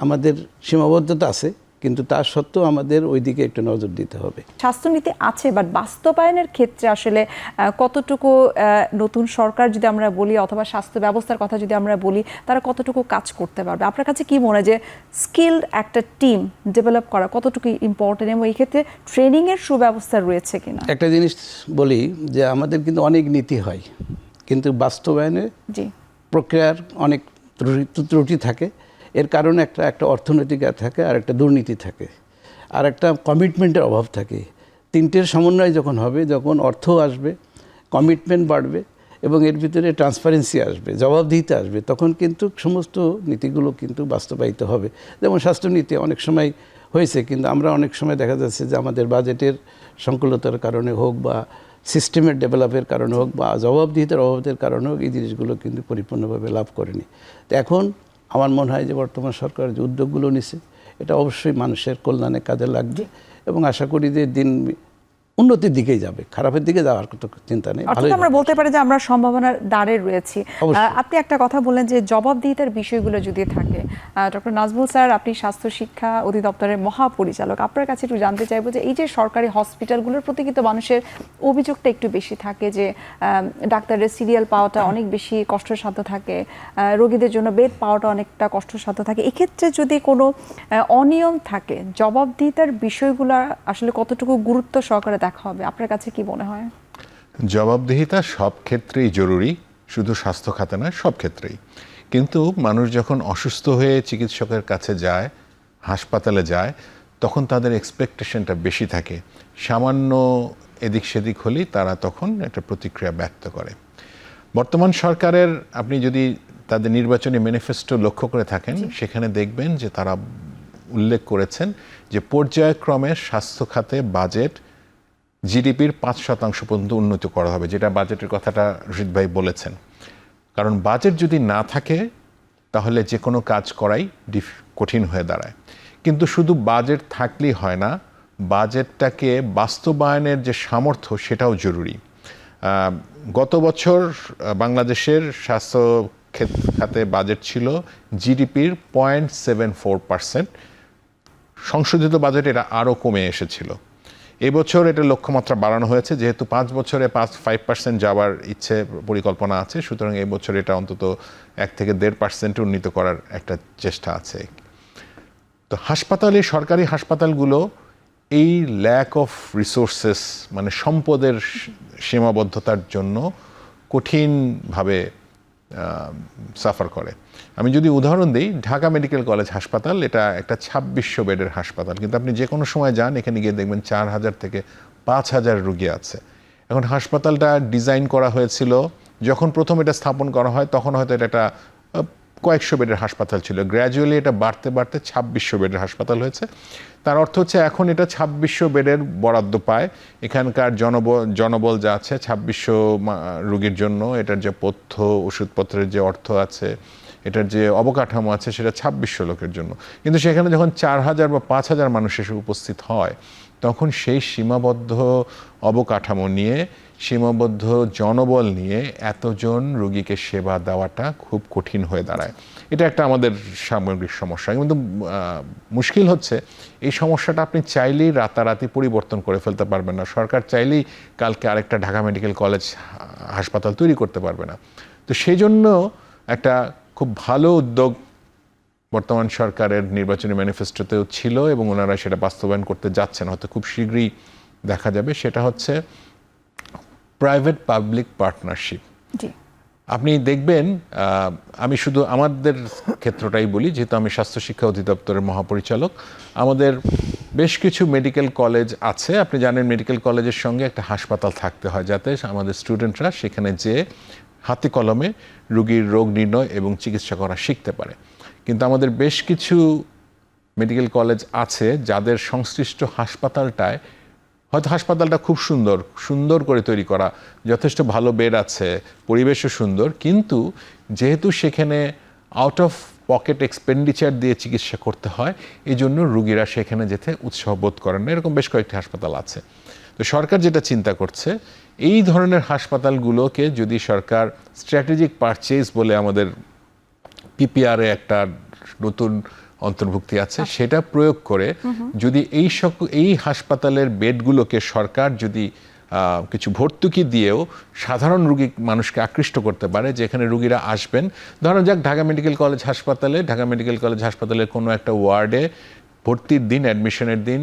আমাদের সীমাবদ্ধতা আছে, কিন্তু তা সত্ত্বেও আমাদের ওই দিকে একটু নজর দিতে হবে। স্বাস্থ্যনীতি আছে, বাট বাস্তবায়নের ক্ষেত্রে আসলে কতটুকু নতুন সরকার যদি আমরা বলি অথবা স্বাস্থ্য ব্যবস্থার কথা যদি আমরা বলি, তারা কতটুকু কাজ করতে পারবে? আপনার কাছে কি মনে হয় যে স্কিলড একটা টিম ডেভেলপ করা কতটুকু ইম্পর্টেন্ট এবং এই ক্ষেত্রে ট্রেনিংয়ের সুব্যবস্থা রয়েছে কিনা? একটা জিনিস বলি যে আমাদের কিন্তু অনেক নীতি হয়, কিন্তু বাস্তবায়নে প্রক্রিয়ার অনেক ত্রুটি থাকে। এর কারণে একটা অর্থনৈতিক থাকে, আর একটা দুর্নীতি থাকে, আর একটা কমিটমেন্টের অভাব থাকে। তিনটের সমন্বয় যখন হবে, যখন অর্থ আসবে, কমিটমেন্ট বাড়বে এবং এর ভিতরে ট্রান্সপারেন্সি আসবে, জবাবদিহিতা আসবে, তখন কিন্তু সমস্ত নীতিগুলো কিন্তু বাস্তবায়িত হবে। যেমন স্বাস্থ্যনীতি অনেক সময় হয়েছে, কিন্তু আমরা অনেক সময় দেখা যাচ্ছে যে আমাদের বাজেটের সংকুলতার কারণে হোক বা সিস্টেমের ডেভেলপের কারণে হোক বা জবাবদিহিতার অভাবের কারণে হোক এই জিনিসগুলো কিন্তু পরিপূর্ণভাবে লাভ করেনি। তো এখন আমার মনে হয় যে বর্তমান সরকার যে উদ্যোগগুলো নিছে এটা অবশ্যই মানুষের কল্যাণে কাজে লাগবে এবং আশা করি যে দিন উন্নতির দিকেই যাবে, খারাপের দিকে যাওয়ার কোনো চিন্তা নেই। অর্থাৎ আমরা বলতে পারি যে আমরা সম্ভাবনার দ্বারে রয়েছি। অবশ্যই। আপনি একটা কথা বললেন যে জবাবদিহিতার বিষয়গুলো যদি থাকে, ডক্টর নাজমুল স্যার, আপনি স্বাস্থ্য শিক্ষা অধিদপ্তরের মহাপরিচালক, আপনার কাছে একটু জানতে চাইবো যে এই যে সরকারি হসপিটালগুলোর প্রতি কিন্তু মানুষের অভিযোগটা একটু বেশি থাকে যে ডাক্তারের সিরিয়াল পাওয়াটা অনেক বেশি কষ্টসাধ্য থাকে, রোগীদের জন্য বেড পাওয়াটা অনেকটা কষ্টসাধ্য থাকে। এক্ষেত্রে যদি কোনো অনিয়ম থাকে, জবাবদিহিতার বিষয়গুলো আসলে কতটুকু গুরুত্ব সহকারে দেখা হবে, আপনার কাছে কি মনে হয়? জবাবদিহিতা সব ক্ষেত্রেই জরুরি, শুধু স্বাস্থ্য খাতে নয়, সব ক্ষেত্রেই। কিন্তু মানুষ যখন অসুস্থ হয়ে চিকিৎসকের কাছে যায়, হাসপাতালে যায়, তখন তাদের এক্সপেকটেশনটা বেশি থাকে। সামান্য এদিক সেদিক হলেই তারা তখন একটা প্রতিক্রিয়া ব্যক্ত করে। বর্তমান সরকারের আপনি যদি তাদের নির্বাচনী ম্যানিফেস্টো লক্ষ্য করে থাকেন, সেখানে দেখবেন যে তারা উল্লেখ করেছেন যে পর্যায়ক্রমে স্বাস্থ্য খাতে বাজেট জিডিপির 5% পর্যন্ত উন্নতি করা হবে, যেটা বাজেটের কথাটা রশিদ ভাই বলেছেন। কারণ বাজেট যদি না থাকে তাহলে যে কোনো কাজ করাই কঠিন হয়ে দাঁড়ায়। কিন্তু শুধু বাজেট থাকলেই হয় না, বাজেটটাকে বাস্তবায়নের যে সামর্থ্য সেটাও জরুরি। গত বছর বাংলাদেশের স্বাস্থ্য খাতে বাজেট ছিল জিডিপির 0.74%। সংশোধিত বাজেট এটা আরও কমে এসেছিল। এবছর এটা লক্ষ্যমাত্রা বাড়ানো হয়েছে, যেহেতু 5 বছরে 5% যাওয়ার ইচ্ছে পরিকল্পনা আছে, সুতরাং এবছর এটা অন্তত 1 থেকে 1.5% উন্নীত করার একটা চেষ্টা আছে। তো হাসপাতালে, সরকারি হাসপাতালগুলো এই ল্যাক অফ রিসোর্সেস মানে সম্পদের সীমাবদ্ধতার জন্য কঠিনভাবে সাফার করে। আমি যদি উদাহরণ দিই, ঢাকা মেডিকেল কলেজ হাসপাতাল এটা একটা 2600 বেডের হাসপাতাল, কিন্তু আপনি যে কোনো সময় যান এখানে গিয়ে দেখবেন 4000 থেকে 5000 রোগী আছে। এখন হাসপাতালটা ডিজাইন করা হয়েছিল, যখন প্রথম এটা স্থাপন করা হয় তখন হয়তো এটা একটা কয়েকশো বেডের হাসপাতাল ছিল, গ্র্যাজুয়ালি এটা বাড়তে বাড়তে 2600 বেডের হাসপাতাল হয়েছে। তার অর্থ হচ্ছে এখন এটা 2600 বেডের বরাদ্দ পায়। এখানকার জনবল যা আছে 2600 রোগীর জন্য, এটার যে পথ্য ওষুধপত্রের যে অর্থ আছে, এটার যে অবকাঠামো আছে, সেটা 2600 লোকের জন্য। কিন্তু সেখানে যখন 4000 বা 5000 মানুষ এসে উপস্থিত হয়, তখন সেই সীমাবদ্ধ অবকাঠামো নিয়ে, সীমাবদ্ধ জনবল নিয়ে এতজন রোগীকে সেবা দেওয়াটা খুব কঠিন হয়ে দাঁড়ায়। এটা একটা আমাদের সামগ্রিক সমস্যা। কিন্তু মুশকিল হচ্ছে এই সমস্যাটা আপনি চাইলেই রাতারাতি পরিবর্তন করে ফেলতে পারবেন না। সরকার চাইলেই কালকে আরেকটা ঢাকা মেডিকেল কলেজ হাসপাতাল তৈরি করতে পারবে না। তো সেই জন্য একটা খুব ভালো উদ্যোগ বর্তমান সরকারের নির্বাচনী ম্যানিফেস্টোতেও ছিল এবং ওনারা সেটা বাস্তবায়ন করতে যাচ্ছেন, হয়তো খুব শীঘ্রই দেখা যাবে। সেটা হচ্ছে প্রাইভেট পাবলিক পার্টনারশিপ। আপনি দেখবেন, আমি শুধু আমাদের ক্ষেত্রটাই বলি, যেহেতু আমি স্বাস্থ্য শিক্ষা অধিদপ্তরের মহাপরিচালক, আমাদের বেশ কিছু মেডিকেল কলেজ আছে। আপনি জানেন মেডিকেল কলেজের সঙ্গে একটা হাসপাতাল থাকতে হয়, যাতে আমাদের স্টুডেন্টরা সেখানে যেয়ে হাতে কলমে রোগীর রোগ নির্ণয় এবং চিকিৎসা করা শিখতে পারে। কিন্তু আমাদের বেশ কিছু মেডিকেল কলেজ আছে যাদের সংশ্লিষ্ট হাসপাতালটায়, হয়তো হাসপাতালটা খুব সুন্দর করে তৈরি করা, যথেষ্ট ভালো বেড আছে, পরিবেশও সুন্দর, কিন্তু যেহেতু সেখানে আউট অফ পকেট এক্সপেন্ডিচার দিয়ে চিকিৎসা করতে হয়, এই জন্য রুগীরা সেখানে যেতে উৎসাহ বোধ করেন না। এরকম বেশ কয়েকটি হাসপাতাল আছে। তো সরকার যেটা চিন্তা করছে, এই ধরনের হাসপাতালগুলোকে যদি সরকার স্ট্র্যাটেজিক পারচেজ বলে, আমাদের পিপিআরে একটা নতুন অন্তর্ভুক্তি আছে, সেটা প্রয়োগ করে যদি এই হাসপাতালের বেডগুলোকে সরকার যদি কিছু ভর্তুকি দিয়েও সাধারণ রোগী মানুষকে আকৃষ্ট করতে পারে, যেখানে রোগীরা আসবেন, ধরো যাক ঢাকা মেডিকেল কলেজ হাসপাতালের কোনো একটা ওয়ার্ডে ভর্তির দিন, অ্যাডমিশনের দিন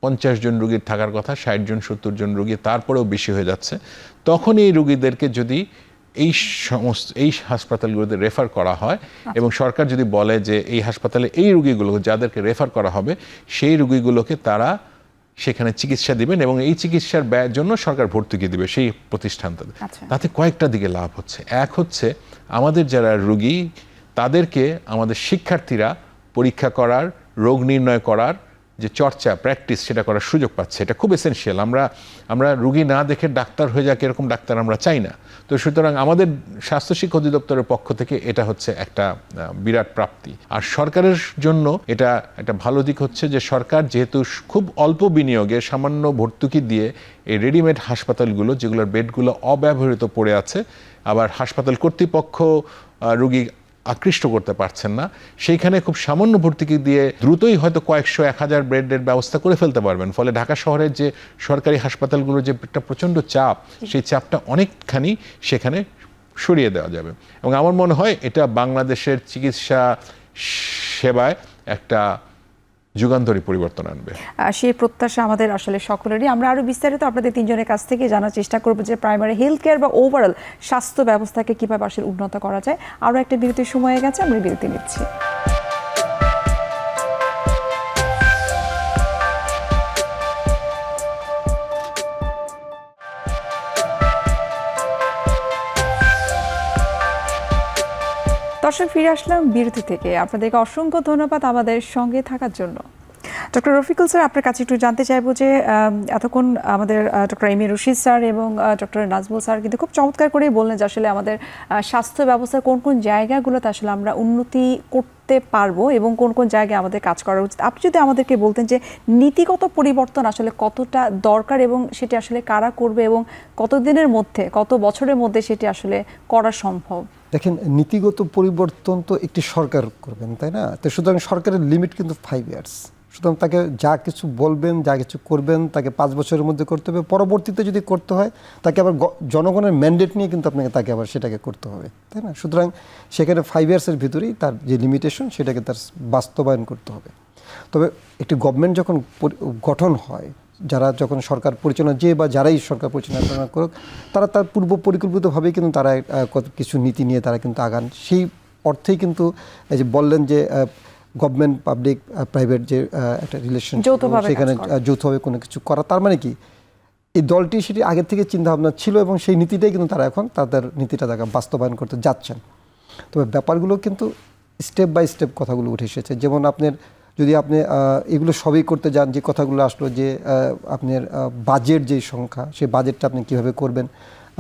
50 জন রোগীর থাকার কথা, 60 জন 70 জন রোগী, তারপরেও বেশি হয়ে যাচ্ছে, তখন এই রোগীদেরকে যদি এই হাসপাতালগুলোতে রেফার করা হয় এবং সরকার যদি বলে যে এই হাসপাতালে এই রোগীগুলো যাদেরকে রেফার করা হবে, সেই রোগীগুলোকে তারা সেখানে চিকিৎসা দিবেন এবং এই চিকিৎসার ব্যয়ের জন্য সরকার ভর্তুকি দিবে সেই প্রতিষ্ঠানটাতে। আচ্ছা। তাতে কয়েকটা দিকে লাভ হচ্ছে। এক হচ্ছে আমাদের যারা রোগী তাদেরকে আমাদের শিক্ষার্থীরা পরীক্ষা করার, রোগ নির্ণয় করার যে চর্চা, প্র্যাকটিস, সেটা করার সুযোগ পাচ্ছে। এটা খুব এসেনশিয়াল। আমরা রুগী না দেখে ডাক্তার হয়ে যাক এরকম ডাক্তার আমরা চাই না। তো সুতরাং আমাদের স্বাস্থ্য শিক্ষা অধিদপ্তরের পক্ষ থেকে এটা হচ্ছে একটা বিরাট প্রাপ্তি। আর সরকারের জন্য এটা একটা ভালো দিক হচ্ছে যে সরকার যেহেতু খুব অল্প বিনিয়োগে সামান্য ভর্তুকি দিয়ে এই রেডিমেড হাসপাতালগুলো, যেগুলোর বেডগুলো অব্যবহৃত পড়ে আছে, আবার হাসপাতাল কর্তৃপক্ষ রুগী আকৃষ্ট করতে পারছেন না, সেইখানে খুব সামান্য ভর্তুকি দিয়ে দ্রুতই হয়তো কয়েকশো 1000 বেডের ব্যবস্থা করে ফেলতে পারবেন। ফলে ঢাকা শহরের যে সরকারি হাসপাতালগুলোর যে একটা প্রচণ্ড চাপ, সেই চাপটা অনেকখানি সেখানে সরিয়ে দেওয়া যাবে। এবং আমার মনে হয় এটা বাংলাদেশের চিকিৎসা সেবায় একটা যুগান্তরী পরিবর্তন আনবে। সেই প্রত্যাশা আমাদের আসলে সকলেরই। আমরা আরো বিস্তারিত আপনাদের তিনজনের কাছ থেকে জানার চেষ্টা করব যে প্রাইমারি হেলথ কেয়ার বা ওভারঅল স্বাস্থ্য ব্যবস্থাকে কিভাবে আসলে উন্নত করা যায়। আরো একটা বিরতির সময় হয়ে গেছে, আমরা বিরতি নিচ্ছি। দর্শক, ফিরে আসলাম বিরতি থেকে। আপনাদেরকে অসংখ্য ধন্যবাদ আমাদের সঙ্গে থাকার জন্য। ডক্টর রফিকুল স্যার, আপনার কাছে একটু জানতে চাইবো যে এতক্ষণ আমাদের doctor M A Rashid sir এবং ডক্টর নাজমুল স্যার কিন্তু খুব চমৎকার করেই বললেন যে আসলে আমাদের স্বাস্থ্য ব্যবস্থার কোন কোন জায়গাগুলোতে আসলে আমরা উন্নতি করতে পারবো এবং কোন কোন জায়গায় আমাদের কাজ করা উচিত। আপনি যদি আমাদেরকে বলতেন যে নীতিগত পরিবর্তন আসলে কতটা দরকার এবং সেটি আসলে কারা করবে এবং কতদিনের মধ্যে, কত বছরের মধ্যে সেটি আসলে করা সম্ভব? দেখেন, নীতিগত পরিবর্তন তো একটি সরকার করবেন, তাই না? তো সুতরাং সরকারের লিমিট কিন্তু 5 ইয়ার্স। সুতরাং তাকে যা কিছু বলবেন, যা কিছু করবেন, তাকে 5 বছরের মধ্যে করতে হবে। পরবর্তীতে যদি করতে হয় তাকে আবার জনগণের ম্যান্ডেট নিয়ে কিন্তু তাকে আবার সেটাকে করতে হবে, তাই না? সুতরাং সেখানে 5 ইয়ার্সের ভিতরেই তার যে লিমিটেশন সেটাকে তার বাস্তবায়ন করতে হবে। তবে একটি গভর্নমেন্ট যখন গঠন হয়, যখন সরকার পরিচালনা, যে বা যারাই সরকার পরিচালনা করুক, তারা তার পূর্ব পরিকল্পিতভাবেই কিন্তু তারা কত কিছু নীতি নিয়ে তারা কিন্তু আগান। সেই অর্থেই কিন্তু এই যে বললেন যে গভর্নমেন্ট পাবলিক প্রাইভেট যে একটা রিলেশন, সেখানে যৌথভাবে কোনো কিছু করা, তার মানে কি এই দলটি সেটি আগের থেকে চিন্তাভাবনা ছিল এবং সেই নীতিটাই কিন্তু তারা এখন তাদের নীতিটা তারা বাস্তবায়ন করতে যাচ্ছেন। তবে ব্যাপারগুলো কিন্তু স্টেপ বাই স্টেপ কথাগুলো উঠে এসেছে। যেমন যদি আপনি এগুলো সবই করতে যান, যে কথাগুলো আসলো যে আপনার বাজেট যেই সংখ্যা, সেই বাজেটটা আপনি কীভাবে করবেন,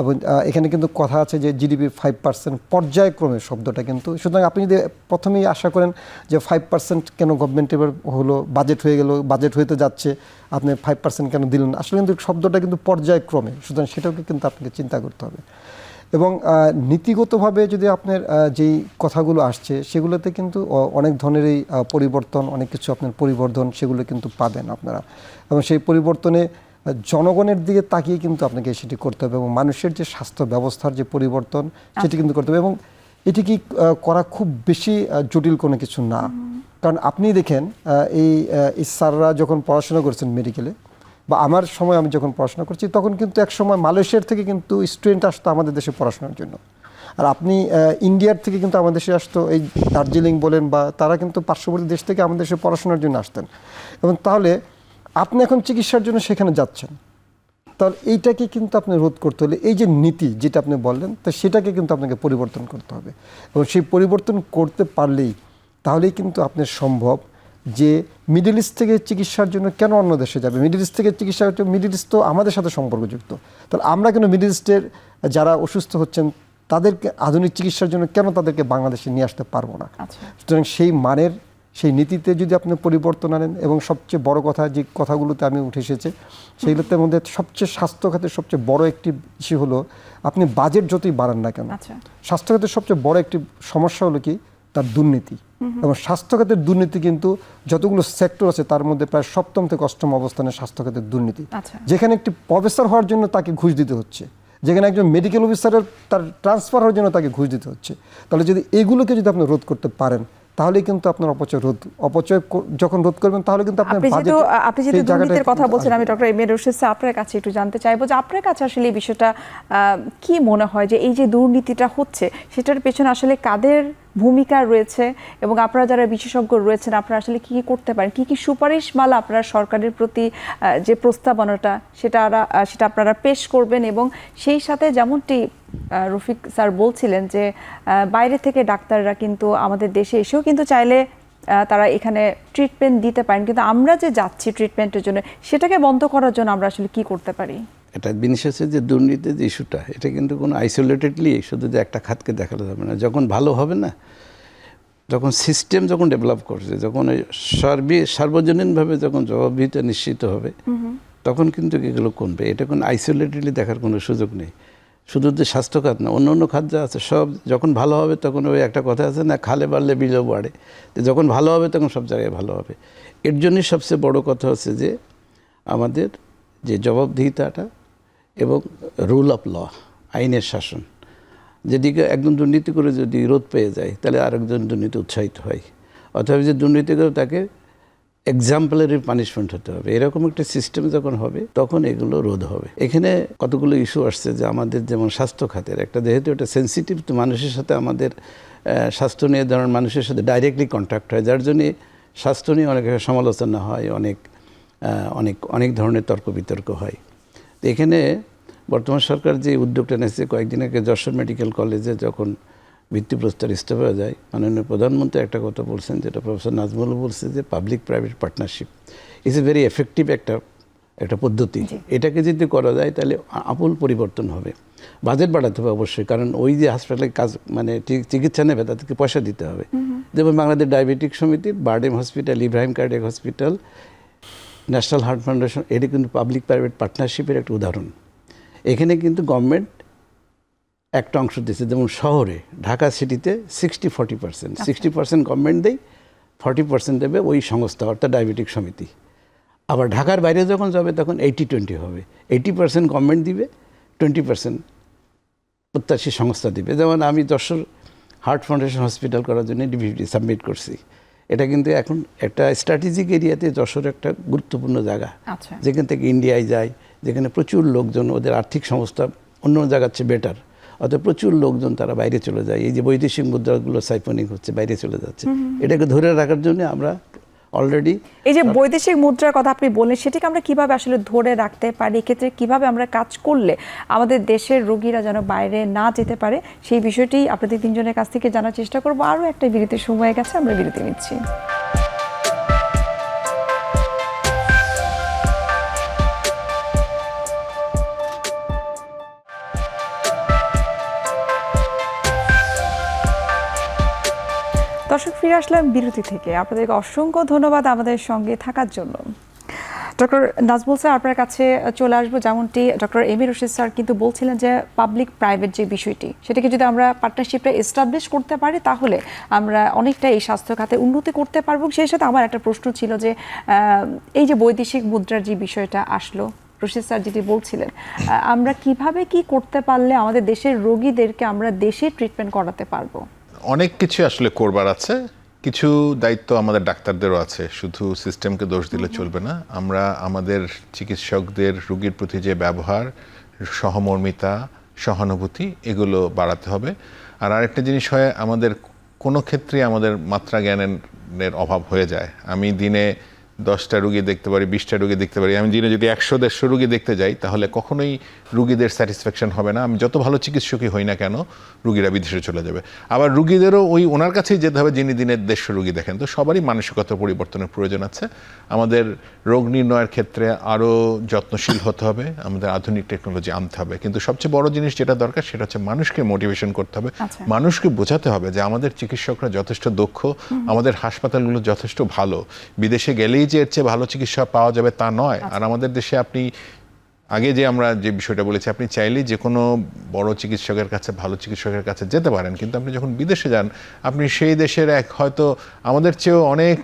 এবং এখানে কিন্তু কথা আছে যে জিডিপির 5% পর্যায়ক্রমে শব্দটা কিন্তু। সুতরাং আপনি যদি প্রথমেই আশা করেন যে 5% কেন গভর্নমেন্ট এবার হলো, বাজেট হয়ে গেল, বাজেট হইতে যাচ্ছে, আপনি 5% কেন দিলেন, আসলে কিন্তু শব্দটা কিন্তু পর্যায়ক্রমে। সুতরাং সেটাকে কিন্তু আপনাকে চিন্তা করতে হবে। এবং নীতিগতভাবে যদি আপনার যেই কথাগুলো আসছে সেগুলোতে কিন্তু অনেক ধরনেরই পরিবর্তন, অনেক কিছু আপনার পরিবর্ধন সেগুলো কিন্তু পাবেন আপনারা। এবং সেই পরিবর্তনে জনগণের দিকে তাকিয়ে কিন্তু আপনাকে সেটি করতে হবে এবং মানুষের যে স্বাস্থ্য ব্যবস্থার যে পরিবর্তন সেটি কিন্তু করতে হবে। এবং এটি কি করা খুব বেশি জটিল কোনো কিছু না। কারণ আপনি দেখেন এই স্যাররা যখন পড়াশোনা করছেন মেডিকেলে, বা আমার সময় আমি যখন পড়াশোনা করছি, তখন কিন্তু এক সময় মালয়েশিয়ার থেকে কিন্তু স্টুডেন্ট আসতো আমাদের দেশে পড়াশোনার জন্য। আর আপনি ইন্ডিয়ার থেকে কিন্তু আমাদের দেশে আসতো, এই দার্জিলিং বলেন, বা তারা কিন্তু পার্শ্ববর্তী দেশ থেকে আমাদের দেশে পড়াশোনার জন্য আসতেন। এবং তাহলে আপনি এখন চিকিৎসার জন্য সেখানে যাচ্ছেন, তাহলে এইটাকে কিন্তু আপনি রোধ করতে হলে এই যে নীতি যেটা আপনি বললেন, তো সেটাকে কিন্তু আপনাকে পরিবর্তন করতে হবে। এবং সেই পরিবর্তন করতে পারলেই তাহলেই কিন্তু আপনার সম্ভব যে মিডল ইস্ট থেকে চিকিৎসার জন্য কেন অন্য দেশে যাবে? মিডল ইস্ট থেকে চিকিৎসা, মিডল ইস্ট তো আমাদের সাথে সম্পর্কযুক্ত, তাহলে আমরা কেন মিডল ইস্টের যারা অসুস্থ হচ্ছেন তাদেরকে আধুনিক চিকিৎসার জন্য কেন তাদেরকে বাংলাদেশে নিয়ে আসতে পারবো না? সুতরাং সেই মানের, সেই নীতিতে যদি আপনি পরিবর্তন আনেন, এবং সবচেয়ে বড় কথা যে কথাগুলোতে আমি উঠে এসেছে সেইগুলোতে মধ্যে সবচেয়ে স্বাস্থ্য খাতের সবচেয়ে বড় একটি ইস্যু হলো, আপনি বাজেট যতই বাড়ান না কেন, স্বাস্থ্য খাতের সবচেয়ে বড় একটি সমস্যা হলো কি, তার দুর্নীতি। এবং স্বাস্থ্য খাতের দুর্নীতি কিন্তু যতগুলো সেক্টর আছে তার মধ্যে প্রায় 7ম থেকে 8ম অবস্থানে স্বাস্থ্য খাতের দুর্নীতি। যেখানে একটি প্রফেসর হওয়ার জন্য তাকে ঘুষ দিতে হচ্ছে, যেখানে একজন মেডিকেল অফিসারের তার ট্রান্সফার হওয়ার জন্য তাকে ঘুষ দিতে হচ্ছে। তাহলে যদি এগুলোকে যদি আপনি রোধ করতে পারেন, তাহলে কিন্তু আপনার অপচয় যখন রোধ করবেন তাহলে কিন্তু আপনার আপনি যেহেতু দুর্নীতির কথা বলছেন, আমি doctor M A Rashid sir আপনার কাছে একটু জানতে চাইবো যে আপনার কাছে আসলে এই বিষয়টা কি মনে হয় যে এই যে দুর্নীতিটা হচ্ছে সেটার পেছনে আসলে কাদের ভূমিকা রয়েছে, এবং আপনারা যারা বিশেষজ্ঞ রয়েছেন আপনারা আসলে কি কি করতে পারেন, কি কি সুপারিশমালা আপনারা সরকারের প্রতি যে প্রস্তাবনাটা সেটা আপনারা পেশ করবেন, এবং সেই সাথে যেমনটি রফিক স্যার বলছিলেন যে বাইরে থেকে ডাক্তাররা কিন্তু আমাদের দেশে এসেও কিন্তু চাইলে তারা এখানে ট্রিটমেন্ট দিতে পারেন, কিন্তু আমরা যে যাচ্ছি ট্রিটমেন্টের জন্য সেটাকে বন্ধ করার জন্য আমরা আসলে কি করতে পারি? এটা জিনিস হচ্ছে যে দুর্নীতির যে ইস্যুটা, এটা কিন্তু কোনো আইসোলেটেডলি শুধু যে একটা খাতকে দেখানো যাবে না। যখন ভালো হবে না, যখন সিস্টেম যখন ডেভেলপ করছে, যখন সার্বজনীনভাবে যখন জবাবদিহিতা নিশ্চিত হবে, তখন কিন্তু এগুলো কমবে। এটা কোনো আইসোলেটেডলি দেখার কোনো সুযোগ নেই। শুধু যে স্বাস্থ্য খাত না, অন্য অন্য খাত যা আছে সব যখন ভালো হবে তখন ওই একটা কথা আছে না, খালে বাড়লে বিলেও বাড়ে। তো যখন ভালো হবে তখন সব জায়গায় ভালো হবে। এর জন্যই সবচেয়ে বড় কথা হচ্ছে যে আমাদের যে জবাবদিহিতাটা এবং রুল অফ ল, আইনের শাসন, যেদিকে একজন দুর্নীতি করে যদি রোধ পেয়ে যায় তাহলে আরেকজন দুর্নীতি উৎসাহিত হয়, অথবা যে দুর্নীতি করে তাকে এক্সাম্পলারি পানিশমেন্ট হতে হবে। এরকম একটা সিস্টেম যখন হবে তখন এগুলো রোধ হবে। এখানে কতগুলো ইস্যু আসছে যে আমাদের যেমন স্বাস্থ্য খাতের একটা, যেহেতু এটা সেন্সিটিভ, তো মানুষের সাথে আমাদের স্বাস্থ্য নিয়ে ধরনের মানুষের সাথে ডাইরেক্টলি কন্ট্যাক্ট হয়, যার জন্যে স্বাস্থ্য নিয়ে অনেক সমালোচনা হয়, অনেক ধরনের তর্ক বিতর্ক হয়। তো এখানে বর্তমান সরকার যে উদ্যোগটা নিয়েছে, কয়েকদিন আগে যশোর মেডিকেল কলেজে যখন ভিত্তিপ্রস্তর ইস্তফা যায়, মাননীয় প্রধানমন্ত্রী একটা কথা বলছেন, যেটা প্রফেসর নাজমুল বলছে, যে public private partnership is a very effective একটা পদ্ধতি। এটাকে যদি করা যায় তাহলে আমূল পরিবর্তন হবে। বাজেট বাড়াতে হবে অবশ্যই, কারণ ওই যে হাসপাতালে কাজ মানে চিকিৎসা নেবে তাদেরকে পয়সা দিতে হবে। যেমন বাংলাদেশ ডায়াবেটিক সমিতির BIRDEM hospital, Ibrahim cardiac hospital, national heart foundation, এটি কিন্তু পাবলিক প্রাইভেট পার্টনারশিপের একটা উদাহরণ। এখানে কিন্তু গভর্নমেন্ট একটা অংশ দিচ্ছে, যেমন শহরে ঢাকা সিটিতে 60-40%, 60% গভর্নমেন্ট দেয়, 40% দেবে ওই সংস্থা অর্থাৎ ডায়াবেটিক সমিতি। আবার ঢাকার বাইরে যখন যাবে তখন 80-20 হবে, 80% গভর্নমেন্ট দিবে, 20% প্রত্যাশী সংস্থা দিবে। যেমন আমি যশোর হার্ট ফাউন্ডেশন হসপিটাল করার জন্য ডিভিডি সাবমিট করছি। এটা কিন্তু এখন একটা স্ট্র্যাটেজিক এরিয়াতে যশোর একটা গুরুত্বপূর্ণ জায়গা, যেখান থেকে ইন্ডিয়ায় যায়, যেখানে প্রচুর লোকজন, ওদের আর্থিক সংস্থা অন্য জায়গার চেয়ে বেটার, অর্থাৎ প্রচুর লোকজন তারা বাইরে চলে যায়। এই যে বৈদেশিক মুদ্রাগুলো সাইফনিং হচ্ছে, বাইরে চলে যাচ্ছে, এটাকে ধরে রাখার জন্য আমরা অলরেডি এই যে বৈদেশিক মুদ্রার কথা আপনি বললেন, সেটাকে আমরা কিভাবে আসলে ধরে রাখতে পারি, এক্ষেত্রে কিভাবে আমরা কাজ করলে আমাদের দেশের রোগীরা যেন বাইরে না যেতে পারে, সেই বিষয়টি আপনাদের তিনজনের কাছ থেকে জানার চেষ্টা করবো। আরও একটা বিরতির সময় গেছে, আমরা বিরতি নিচ্ছি। দর্শক, ফিরে আসলাম বিরতি থেকে। আপনাদেরকে অসংখ্য ধন্যবাদ আমাদের সঙ্গে থাকার জন্য। ডক্টর নাজমুল স্যার, আপনার কাছে চলে আসবো। যেমনটি doctor M A Rashid sir কিন্তু বলছিলেন যে পাবলিক প্রাইভেট যে বিষয়টি, সেটাকে যদি আমরা পার্টনারশিপটা এস্টাবলিশ করতে পারি তাহলে আমরা অনেকটা এই স্বাস্থ্য খাতে উন্নতি করতে পারবো। সেই সাথে আমার একটা প্রশ্ন ছিল যে এই যে বৈদেশিক মুদ্রার যে বিষয়টা আসলো, রশিদ স্যার যেটি বলছিলেন, আমরা কিভাবে কি করতে পারলে আমাদের দেশের রোগীদেরকে আমরা দেশে ট্রিটমেন্ট করাতে পারবো? অনেক কিছু আসলে করবার আছে, কিছু দায়িত্ব আমাদের ডাক্তারদেরও আছে, শুধু সিস্টেমকে দোষ দিলে চলবে না। আমরা আমাদের চিকিৎসকদের রোগীর প্রতি যে ব্যবহার, সহমর্মিতা, সহানুভূতি, এগুলো বাড়াতে হবে। আর আরেকটা জিনিস হয়, আমাদের কোনো ক্ষেত্রে আমাদের মাত্রা জ্ঞানের অভাব হয়ে যায়। আমি দিনে 10টা রুগী দেখতে পারি, 20টা রুগী দেখতে পারি। আমি দিনে যদি 100-150 রুগী দেখতে যাই তাহলে কখনোই রুগীদের স্যাটিসফ্যাকশন হবে না। আমি যত ভালো চিকিৎসকই হই না কেন, রুগীরা বিদেশে চলে যাবে। আবার রুগীদেরও ওনার কাছেই যেতে হবে যিনি দিনে 150 রুগী দেখেন। তো সবারই মানসিকতা পরিবর্তনের প্রয়োজন আছে। আমাদের রোগ নির্ণয়ের ক্ষেত্রে আরও যত্নশীল হতে হবে, আমাদের আধুনিক টেকনোলজি আনতে হবে। কিন্তু সবচেয়ে বড় জিনিস যেটা দরকার সেটা হচ্ছে মানুষকে মোটিভেশন করতে হবে, মানুষকে বোঝাতে হবে যে আমাদের চিকিৎসকরা যথেষ্ট দক্ষ, আমাদের হাসপাতালগুলো যথেষ্ট ভালো। বিদেশে গেলেই যে এর চেয়ে ভালো চিকিৎসা পাওয়া যাবে তা নয়। আর আমাদের দেশে আপনি আগে যে আমরা যে বিষয়টা বলেছি, আপনি চাইলেই যে কোনো বড় চিকিৎসকের কাছে, ভালো চিকিৎসকের কাছে যেতে পারেন, কিন্তু আপনি যখন বিদেশে যান আপনি সেই দেশের হয়তো আমাদের চেয়েও অনেক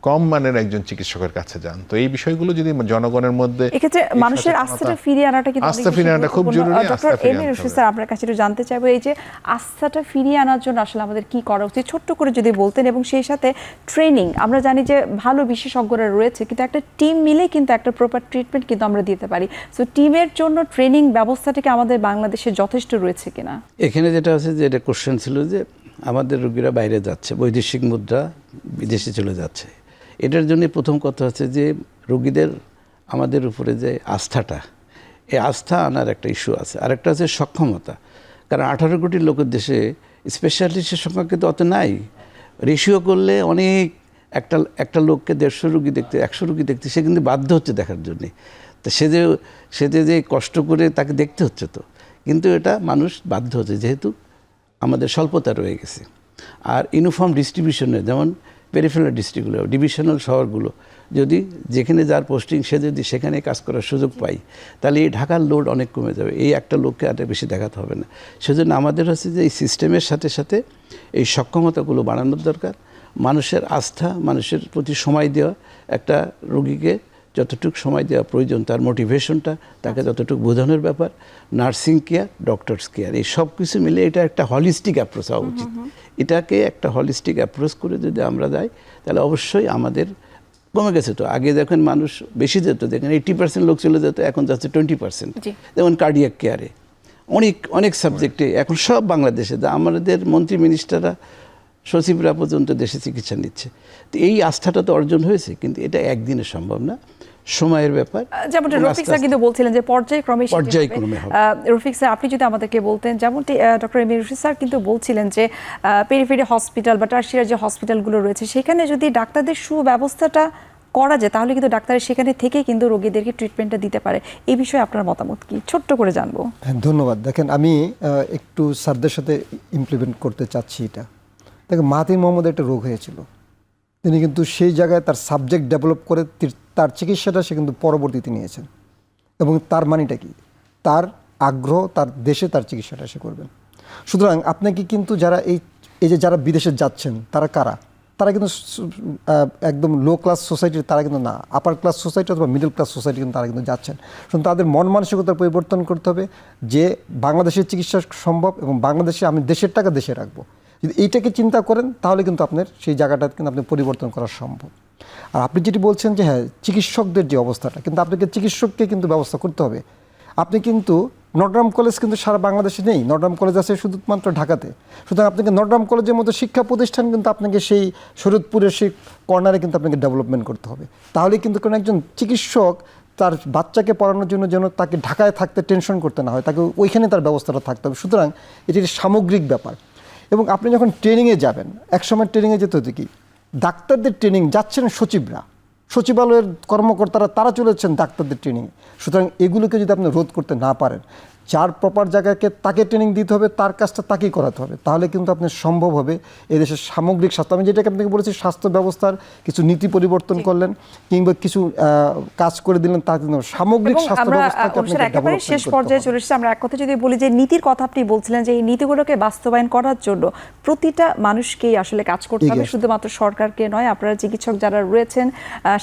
কম মানের একজন চিকিৎসকের কাছে যান। তো এই বিষয়গুলো যদি জনগণের মধ্যে এক্ষেত্রে মানুষের আস্থাটা ফিরিয়ে আনাটা কিন্তু আস্থা ফিরিয়ে আনাটা খুব জরুরি। Doctor M A Rashid sir, আপনার কাছে একটু জানতে চাইবো, এই যে আস্থাটা ফিরিয়ে আনার জন্য আসলে আমাদের কি করা উচিত, ছোট্ট করে যদি বলতেন। এবং সেই সাথে ট্রেনিং, আমরা জানি যে ভালো বিশেষজ্ঞরা রয়েছে, কিন্তু একটা টিম মিলে কিন্তু একটা প্রপার ট্রিটমেন্ট কিন্তু আমরা দিতে পারি। সো টিমের জন্য ট্রেনিং ব্যবস্থাটা কি আমাদের বাংলাদেশে যথেষ্ট রয়েছে কিনা? এখানে যেটা আছে যে এটা কোশ্চেন ছিল যে আমাদের রোগীরা বাইরে যাচ্ছে, বৈদেশিক মুদ্রা বিদেশে চলে যাচ্ছে। এটার জন্য প্রথম কথা হচ্ছে যে রোগীদের আমাদের উপরে যে আস্থাটা, এই আস্থা আনার একটা ইস্যু আছে। আরেকটা আছে সক্ষমতা, কারণ 18 কোটি লোকের দেশে স্পেশালিস্টের সংখ্যা কিন্তু অত নাই। রেশিও করলে অনেক একটা লোককে 150 রুগী দেখতে, 100 রুগী দেখতে সে কিন্তু বাধ্য হচ্ছে দেখার জন্যে। তো সে যে কষ্ট করে তাকে দেখতে হচ্ছে, তো কিন্তু এটা মানুষ বাধ্য হচ্ছে যেহেতু আমাদের স্বল্পতা রয়ে গেছে। আর ইউনিফর্ম ডিস্ট্রিবিউশনে, যেমন পেরিফেরাল ডিস্ট্রিক্টগুলো, ডিভিশনাল শহরগুলো, যদি যেখানে যার পোস্টিং সে যদি সেখানে কাজ করার সুযোগ পাই, তাহলে এই ঢাকার লোড অনেক কমে যাবে। এই একটা লোককে আর বেশি দেখাতে হবে না। সেজন্য আমাদের হচ্ছে যে এই সিস্টেমের সাথে সাথে এই সক্ষমতাগুলো বাড়ানোর দরকার। মানুষের আস্থা, মানুষের প্রতি সময় দেওয়া, একটা রোগীকে যতটুকু সময় দেওয়া প্রয়োজন, তার মোটিভেশনটা, তাকে যতটুকু বোঝানোর ব্যাপার, নার্সিং কেয়ার, ডক্টরস কেয়ার, এই সব কিছু মিলে এটা একটা হলিস্টিক অ্যাপ্রোচ হওয়া উচিত। এটাকে একটা হলিস্টিক অ্যাপ্রোচ করে যদি আমরা যাই, তাহলে অবশ্যই আমাদের কমে গেছে। তো আগে দেখেন মানুষ বেশি যেত, দেখেন 80% লোক চলে যেত, এখন যাচ্ছে 20%। যেমন কার্ডিয়াক কেয়ারে অনেক সাবজেক্টে এখন সব বাংলাদেশে, আমাদের মন্ত্রী মিনিস্টাররা, সচিবরা পর্যন্ত দেশে চিকিৎসা নিচ্ছে। তো এই আস্থাটা তো অর্জন হয়েছে, কিন্তু এটা একদিনে সম্ভব না, সময়ের ব্যাপার। যেমন রফিক স্যার কিন্তু বলছিলেন যে পর্যায়ক্রমে হবে। রফিক স্যার, আপনি যদি আমাদেরকে বলতেন, যেমনটি doctor M A Rashid sir কিন্তু বলছিলেন যে পেরিফেরি হসপিটাল বা টারশিয়ারি যে হসপিটালগুলো রয়েছে, সেখানে যদি ডাক্তারদের সুব্যবস্থাটা করা যায়, তাহলে কিন্তু ডাক্তারের সেখানে থেকেই কিন্তু রোগীদেরকে ট্রিটমেন্টটা দিতে পারে। এই বিষয়ে আপনার মতামত কি, ছোট্ট করে জানবো। হ্যাঁ, ধন্যবাদ। দেখেন, আমি একটু স্যারদের সাথে ইমপ্লিমেন্ট করতে চাচ্ছি এটা। দেখেন, মাহাথির মোহাম্মদ একটা রোগ হয়েছিল, তিনি কিন্তু সেই জায়গায় তার সাবজেক্ট ডেভেলপ করে তার চিকিৎসাটা সে কিন্তু পরবর্তীতে নিয়েছেন। এবং তার মানিটা কি, তার আগ্রহ, তার দেশে তার চিকিৎসাটা সে করবেন। সুতরাং আপনাকে কিন্তু যারা এই যে যারা বিদেশে যাচ্ছেন, তারা কারা? তারা কিন্তু একদম লো ক্লাস সোসাইটির, তারা কিন্তু না, আপার ক্লাস সোসাইটি অথবা মিডল ক্লাস সোসাইটি কিন্তু তারা কিন্তু যাচ্ছেন। শুধু তাদের মন মানসিকতার পরিবর্তন করতে হবে যে বাংলাদেশের চিকিৎসা সম্ভব এবং বাংলাদেশে আমি দেশের টাকা দেশে রাখবো। যদি এইটাকে চিন্তা করেন, তাহলে কিন্তু আপনার সেই জায়গাটা কিন্তু আপনি পরিবর্তন করা সম্ভব। আর আপনি যেটি বলছেন যে হ্যাঁ, চিকিৎসকদের যে অবস্থাটা, কিন্তু আপনাকে চিকিৎসককে কিন্তু ব্যবস্থা করতে হবে। আপনি কিন্তু নটরডেম কলেজ কিন্তু সারা বাংলাদেশে নেই, নটরডেম কলেজ আছে শুধুমাত্র ঢাকাতে। সুতরাং আপনাকে নটরডেম কলেজের মতো শিক্ষা প্রতিষ্ঠান কিন্তু আপনাকে সেই শরীয়তপুরের সেই কর্নারে কিন্তু আপনাকে ডেভেলপমেন্ট করতে হবে। তাহলে কিন্তু কোনো একজন চিকিৎসক তার বাচ্চাকে পড়ানোর জন্য যেন তাকে ঢাকায় থাকতে টেনশন করতে না হয়, তাকে ওইখানে তার ব্যবস্থাটা থাকতে হবে। সুতরাং এটি সামগ্রিক ব্যাপার। এবং আপনি যখন ট্রেনিংয়ে যাবেন, একসময় ট্রেনিংয়ে যেতে হতো কি, ডাক্তারদের ট্রেনিং যাচ্ছেন সচিবরা, সচিবালয়ের কর্মকর্তারা, তারা চলেছেন ডাক্তারদের ট্রেনিংয়ে। সুতরাং এগুলোকে যদি আপনি রোধ করতে না পারেন, যার প্রপার জায়গাকে তাকে ট্রেনিং দিতে হবে, তার কাজটা তাকেই করাতে হবে, তাহলে কিন্তু আপনার সম্ভব হবে এদেশের সামগ্রিক স্বাস্থ্য, আমি যেটাকে আপনাকে বলেছি, স্বাস্থ্য ব্যবস্থার কিছু নীতি পরিবর্তন করলেন কিংবা কিছু কাজ করে দিলেন, তা কিন্তু সামগ্রিক স্বাস্থ্য ব্যবস্থাকে আপনাকে একেবারে শেষ পর্যায়ে চলে এসেছে। আমরা এক কথা যদি বলি যে নীতির কথা আপনি বলছিলেন, যে এই নীতিগুলোকে বাস্তবায়ন করার জন্য প্রতিটা মানুষকেই আসলে কাজ করতে হবে, শুধুমাত্র সরকারকে নয়। আপনারা চিকিৎসক যারা রয়েছেন,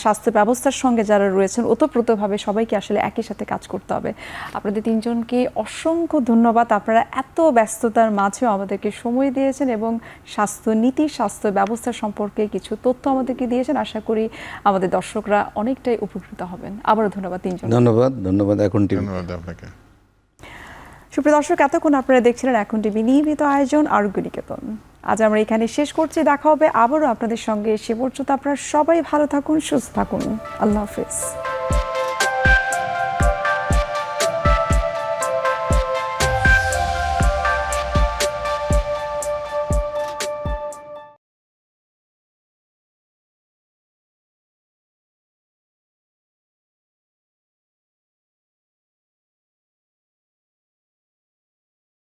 স্বাস্থ্য ব্যবস্থার সঙ্গে যারা রয়েছেন, ওতপ্রোতভাবে সবাইকে আসলে একই সাথে কাজ করতে হবে। আপনাদের তিনজনকে অসংখ্য ধন্যবাদ। আপনারা এত ব্যস্ততার মাঝেও আমাদেরকে সময় দিয়েছেন এবং স্বাস্থ্য নীতি, স্বাস্থ্য ব্যবস্থা সম্পর্কে কিছু তথ্য আমাদেরকে দিয়েছেন। আশা করি আমাদের দর্শকরা অনেকটাই উপকৃত হবেন। আবারও ধন্যবাদ তিনজন। ধন্যবাদ এখন টিভি। ধন্যবাদ আপনাকে। সুপ্রিয় দর্শক, এতক্ষণ আপনারা দেখছিলেন এখন টিভি নিয়মিত আয়োজন আরোগ্য নিকেতন। আজ আমরা এখানে শেষ করছি, দেখা হবে আবারও আপনাদের সঙ্গে। সে পর্যন্ত আপনারা সবাই ভালো থাকুন, সুস্থ থাকুন। আল্লাহ হাফেজ।